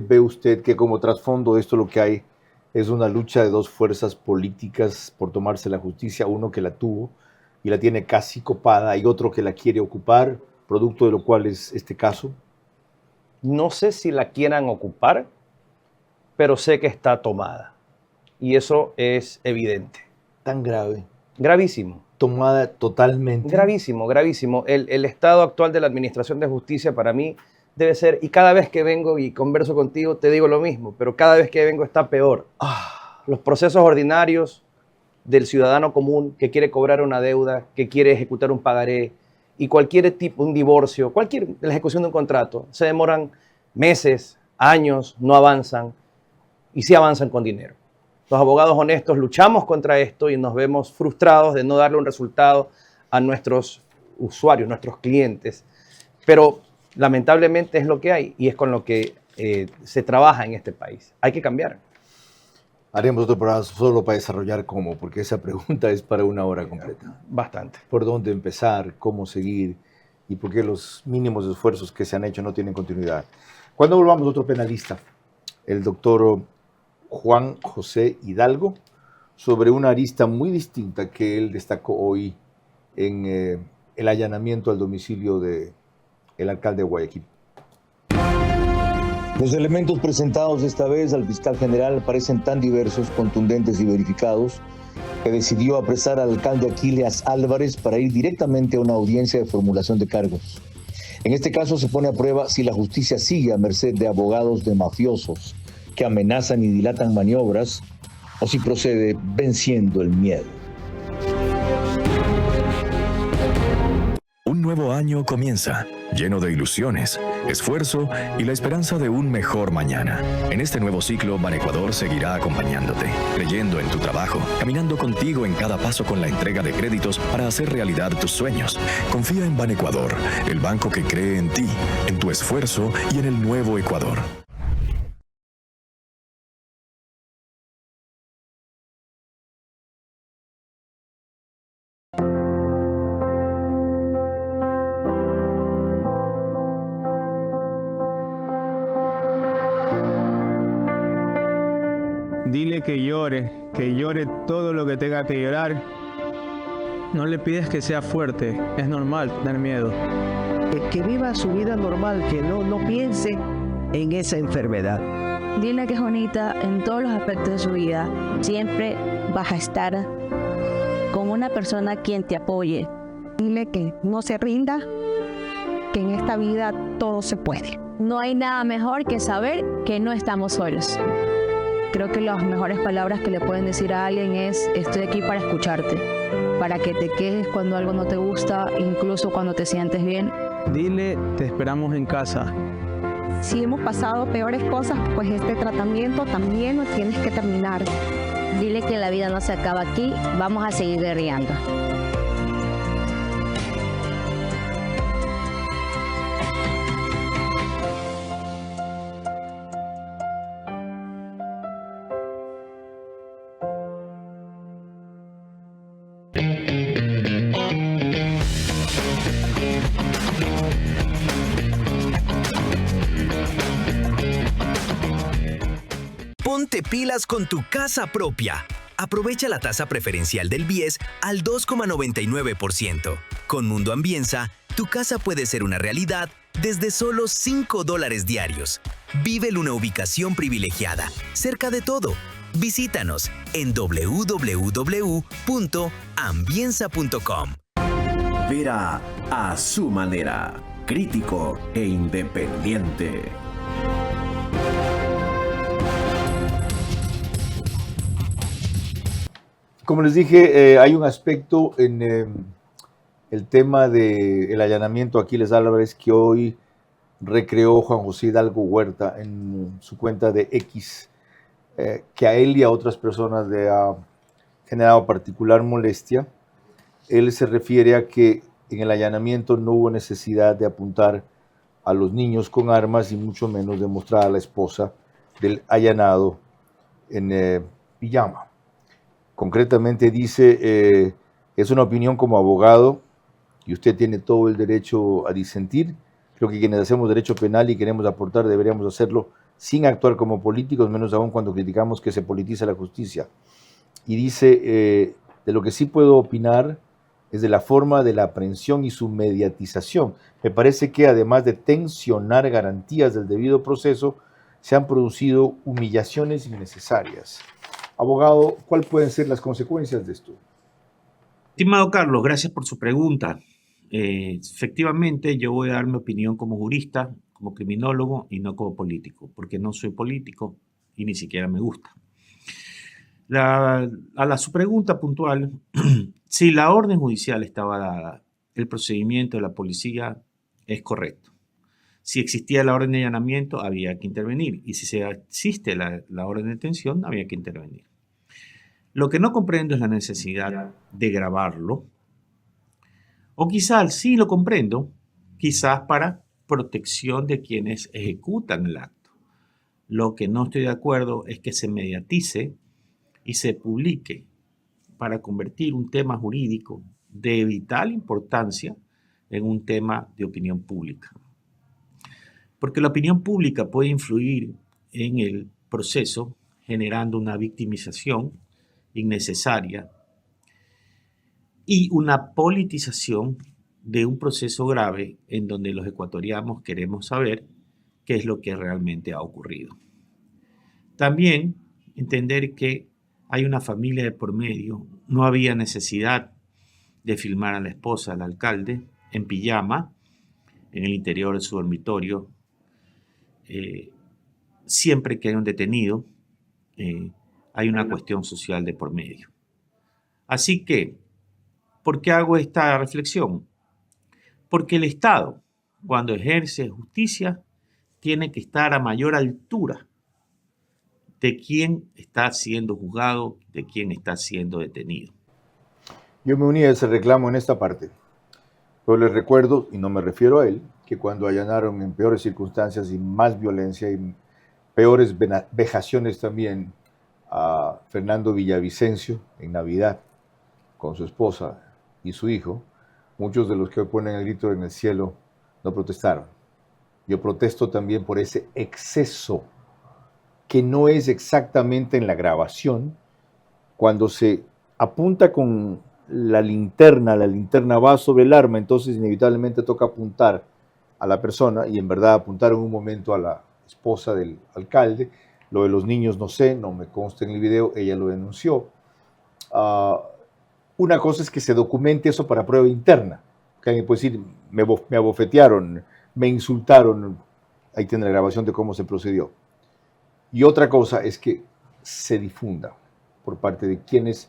ve usted que como trasfondo de esto lo que hay es una lucha de dos fuerzas políticas por tomarse la justicia, uno que la tuvo y la tiene casi copada y otro que la quiere ocupar, producto de lo cual es este caso? No sé si la quieran ocupar, pero sé que está tomada. Y eso es evidente. ¿Tan grave? Gravísimo. Tomada totalmente. Gravísimo, gravísimo. El estado actual de la Administración de Justicia para mí debe ser, y cada vez que vengo y converso contigo te digo lo mismo, pero cada vez que vengo está peor. Los procesos ordinarios del ciudadano común que quiere cobrar una deuda, que quiere ejecutar un pagaré y cualquier tipo, un divorcio, la ejecución de un contrato, se demoran meses, años, no avanzan y sí avanzan con dinero. Los abogados honestos luchamos contra esto y nos vemos frustrados de no darle un resultado a nuestros usuarios, nuestros clientes. Pero lamentablemente es lo que hay y es con lo que se trabaja en este país. Hay que cambiar. Haremos otro programa solo para desarrollar cómo, porque esa pregunta es para una hora completa. Bastante. ¿Por dónde empezar? ¿Cómo seguir? ¿Y por qué los mínimos esfuerzos que se han hecho no tienen continuidad? Cuando volvamos, otro penalista, el doctor Juan José Hidalgo, sobre una arista muy distinta que él destacó hoy en el allanamiento al domicilio del alcalde de Guayaquil. Los elementos presentados esta vez al fiscal general parecen tan diversos, contundentes y verificados que decidió apresar al alcalde Aquiles Álvarez para ir directamente a una audiencia de formulación de cargos. En este caso se pone a prueba si la justicia sigue a merced de abogados de mafiosos que amenazan y dilatan maniobras o si procede venciendo el miedo. Un nuevo año comienza, lleno de ilusiones, esfuerzo y la esperanza de un mejor mañana. En este nuevo ciclo, Banecuador seguirá acompañándote, creyendo en tu trabajo, caminando contigo en cada paso con la entrega de créditos para hacer realidad tus sueños. Confía en Banecuador, el banco que cree en ti, en tu esfuerzo y en el nuevo Ecuador. Dile que llore todo lo que tenga que llorar. No le pides que sea fuerte, es normal tener miedo. Que viva su vida normal, que no piense en esa enfermedad. Dile que es bonita en todos los aspectos de su vida. Siempre vas a estar con una persona quien te apoye. Dile que no se rinda, que en esta vida todo se puede. No hay nada mejor que saber que no estamos solos. Creo que las mejores palabras que le pueden decir a alguien es: estoy aquí para escucharte, para que te quejes cuando algo no te gusta, incluso cuando te sientes bien. Dile, te esperamos en casa. Si hemos pasado peores cosas, pues este tratamiento también lo tienes que terminar. Dile que la vida no se acaba aquí, vamos a seguir guerreando. Ponte pilas con tu casa propia. Aprovecha la tasa preferencial del BIES al 2,99%. Con Mundo Ambienza, tu casa puede ser una realidad desde solo $5 diarios. Vive en una ubicación privilegiada, cerca de todo. Visítanos en www.ambienza.com. Vera a su manera, crítico e independiente. Como les dije, hay un aspecto en el tema del allanamiento a Aquiles Álvarez que hoy recreó Juan José Hidalgo Huerta en su cuenta de X, que a él y a otras personas le ha generado particular molestia. Él se refiere a que en el allanamiento no hubo necesidad de apuntar a los niños con armas y mucho menos de mostrar a la esposa del allanado en pijama. Concretamente dice, es una opinión como abogado y usted tiene todo el derecho a disentir. Creo que quienes hacemos derecho penal y queremos aportar deberíamos hacerlo sin actuar como políticos, menos aún cuando criticamos que se politiza la justicia. Y dice, de lo que sí puedo opinar es de la forma de la aprehensión y su mediatización. Me parece que además de tensionar garantías del debido proceso, se han producido humillaciones innecesarias. Abogado, ¿cuáles pueden ser las consecuencias de esto? Estimado Carlos, gracias por su pregunta. Efectivamente, yo voy a dar mi opinión como jurista, como criminólogo y no como político, porque no soy político y ni siquiera me gusta. Su pregunta puntual, si la orden judicial estaba dada, el procedimiento de la policía es correcto. Si existía la orden de allanamiento, había que intervenir. Y si existe la orden de detención, había que intervenir. Lo que no comprendo es la necesidad de grabarlo. O quizás sí lo comprendo, quizás para protección de quienes ejecutan el acto. Lo que no estoy de acuerdo es que se mediatice y se publique para convertir un tema jurídico de vital importancia en un tema de opinión pública. Porque la opinión pública puede influir en el proceso generando una victimización innecesaria y una politización de un proceso grave en donde los ecuatorianos queremos saber qué es lo que realmente ha ocurrido. También entender que hay una familia de por medio, no había necesidad de filmar a la esposa del alcalde en pijama en el interior de su dormitorio. Siempre que hay un detenido, hay una cuestión social de por medio. Así que, ¿por qué hago esta reflexión? Porque el Estado, cuando ejerce justicia, tiene que estar a mayor altura de quién está siendo juzgado, de quién está siendo detenido. Yo me uní a ese reclamo en esta parte. Pero les recuerdo, y no me refiero a él, que cuando allanaron en peores circunstancias y más violencia y peores vejaciones también a Fernando Villavicencio en Navidad con su esposa y su hijo, muchos de los que hoy ponen el grito en el cielo no protestaron. Yo protesto también por ese exceso que no es exactamente en la grabación, cuando se apunta con la linterna va sobre el arma, entonces inevitablemente toca apuntar a la persona, y en verdad apuntaron un momento a la esposa del alcalde. Lo de los niños no sé, no me consta en el video, ella lo denunció. Una cosa es que se documente eso para prueba interna, que alguien puede decir, me abofetearon, me insultaron, ahí tiene la grabación de cómo se procedió. Y otra cosa es que se difunda por parte de quienes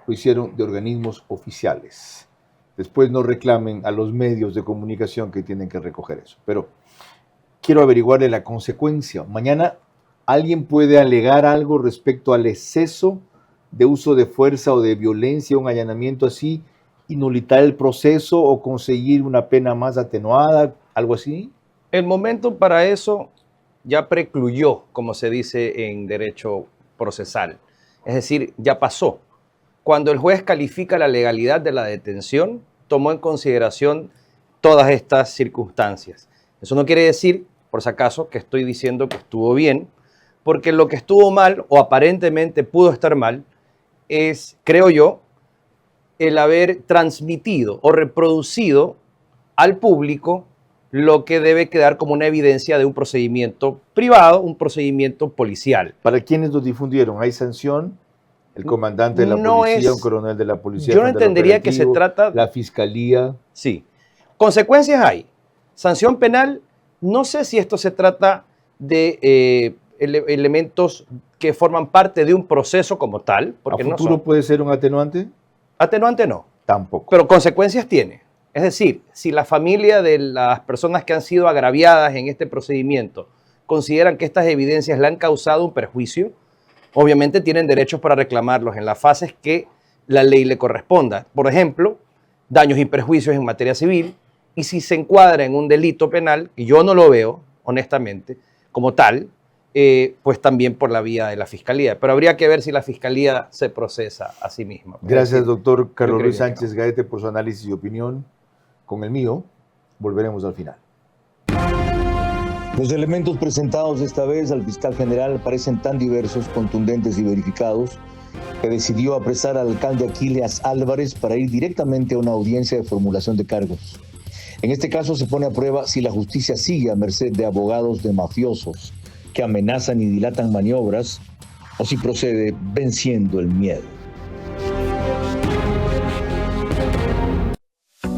lo hicieron, de organismos oficiales. Después no reclamen a los medios de comunicación que tienen que recoger eso. Pero quiero averiguarle la consecuencia. Mañana alguien puede alegar algo respecto al exceso de uso de fuerza o de violencia, un allanamiento así, y nulitar el proceso o conseguir una pena más atenuada, algo así. El momento para eso ya precluyó, como se dice en derecho procesal. Es decir, ya pasó. Cuando el juez califica la legalidad de la detención, tomó en consideración todas estas circunstancias. Eso no quiere decir, por si acaso, que estoy diciendo que estuvo bien, porque lo que estuvo mal, o aparentemente pudo estar mal, es, creo yo, el haber transmitido o reproducido al público lo que debe quedar como una evidencia de un procedimiento privado, un procedimiento policial. ¿Para quienes lo difundieron? ¿Hay sanción? ¿El comandante de la policía, un coronel de la policía? Yo no entendería que se trata... ¿La fiscalía? Sí. Consecuencias hay. Sanción penal, no sé si esto se trata de elementos que forman parte de un proceso como tal. Porque ¿A futuro puede ser un atenuante? Atenuante no. Tampoco. Pero consecuencias tiene. Es decir, si la familia de las personas que han sido agraviadas en este procedimiento consideran que estas evidencias le han causado un perjuicio, obviamente tienen derechos para reclamarlos en las fases que la ley le corresponda. Por ejemplo, daños y perjuicios en materia civil, y si se encuadra en un delito penal, y yo no lo veo, honestamente, como tal, pues también por la vía de la Fiscalía. Pero habría que ver si la Fiscalía se procesa a sí misma. Gracias, doctor Carlos Luis Sánchez Gaete, por su análisis y opinión. Con el mío, volveremos al final. Los elementos presentados esta vez al fiscal general parecen tan diversos, contundentes y verificados que decidió apresar al alcalde Aquiles Álvarez para ir directamente a una audiencia de formulación de cargos. En este caso se pone a prueba si la justicia sigue a merced de abogados de mafiosos que amenazan y dilatan maniobras o si procede venciendo el miedo.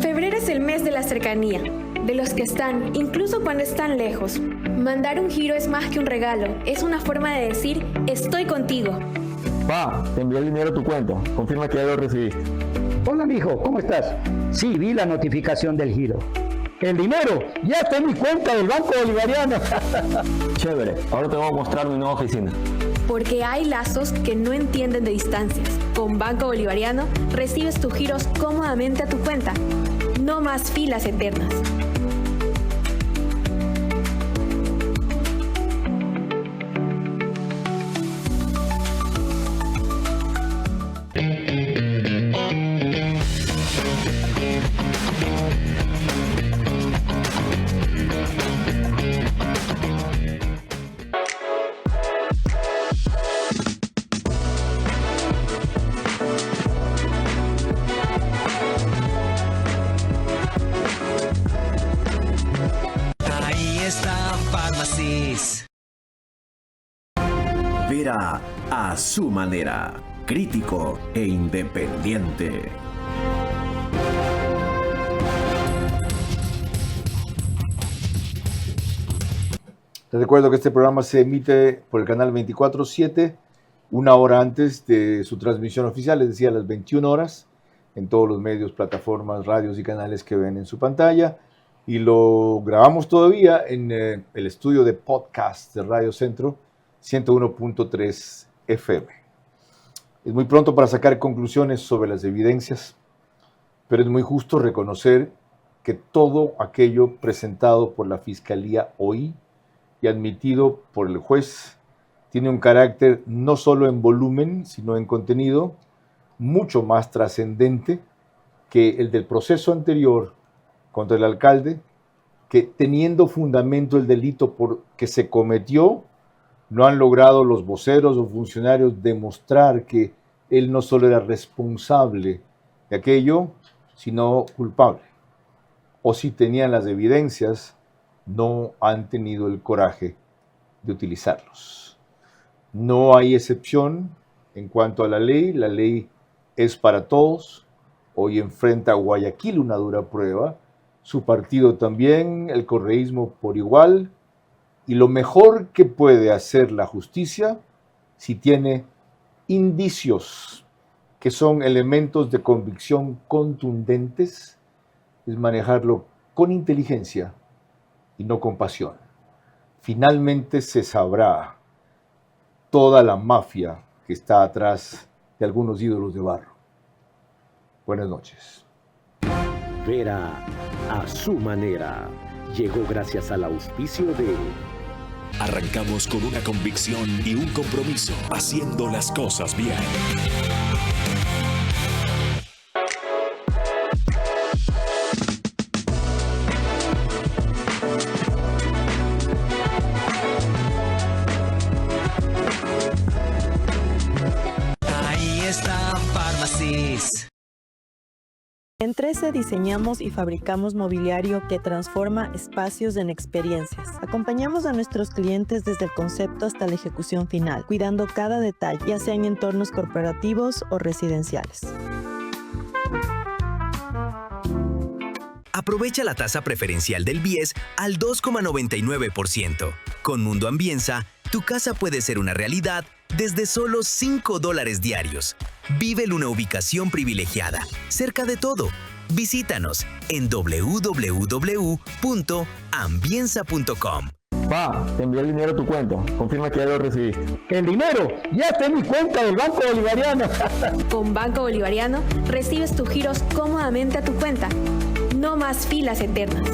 Febrero es el mes de la cercanía, de los que están, incluso cuando están lejos. Mandar un giro es más que un regalo, es una forma de decir, estoy contigo. Pa, te envié el dinero a tu cuenta. Confirma que ya lo recibiste. Hola, mijo, ¿cómo estás? Sí, vi la notificación del giro. El dinero ya está en mi cuenta del Banco Bolivariano. Chévere, ahora te voy a mostrar mi nueva oficina. Porque hay lazos que no entienden de distancias. Con Banco Bolivariano recibes tus giros cómodamente a tu cuenta. No más filas eternas. Vera a su manera, crítico e independiente. Les recuerdo que este programa se emite por el canal 24/7, una hora antes de su transmisión oficial, es decir, a las 21 horas, en todos los medios, plataformas, radios y canales que ven en su pantalla. Y lo grabamos todavía en el estudio de podcast de Radio Centro, 101.3 FM. Es muy pronto para sacar conclusiones sobre las evidencias, pero es muy justo reconocer que todo aquello presentado por la Fiscalía hoy y admitido por el juez tiene un carácter no solo en volumen, sino en contenido mucho más trascendente que el del proceso anterior contra el alcalde, que teniendo fundamento el delito por que se cometió, no han logrado los voceros o funcionarios demostrar que él no solo era responsable de aquello, sino culpable. O si tenían las evidencias, no han tenido el coraje de utilizarlos. No hay excepción en cuanto a la ley es para todos. Hoy enfrenta a Guayaquil una dura prueba, su partido también, el correísmo por igual, y lo mejor que puede hacer la justicia, si tiene indicios que son elementos de convicción contundentes, es manejarlo con inteligencia y no con pasión. Finalmente se sabrá toda la mafia que está atrás de algunos ídolos de barro. Buenas noches. Vera a su manera. Llegó gracias al auspicio de... Arrancamos con una convicción y un compromiso, haciendo las cosas bien. Ahí están Farmacis. En 13 diseñamos y fabricamos mobiliario que transforma espacios en experiencias. Acompañamos a nuestros clientes desde el concepto hasta la ejecución final, cuidando cada detalle, ya sea en entornos corporativos o residenciales. Aprovecha la tasa preferencial del BIES al 2,99%. Con Mundo Ambienza, tu casa puede ser una realidad desde solo $5 diarios. Vive en una ubicación privilegiada, cerca de todo. Visítanos en www.ambienza.com. Pa, te envié el dinero a tu cuenta. Confirma que ya lo recibiste. El dinero ya está en mi cuenta del Banco Bolivariano. Con Banco Bolivariano recibes tus giros cómodamente a tu cuenta. No más filas eternas.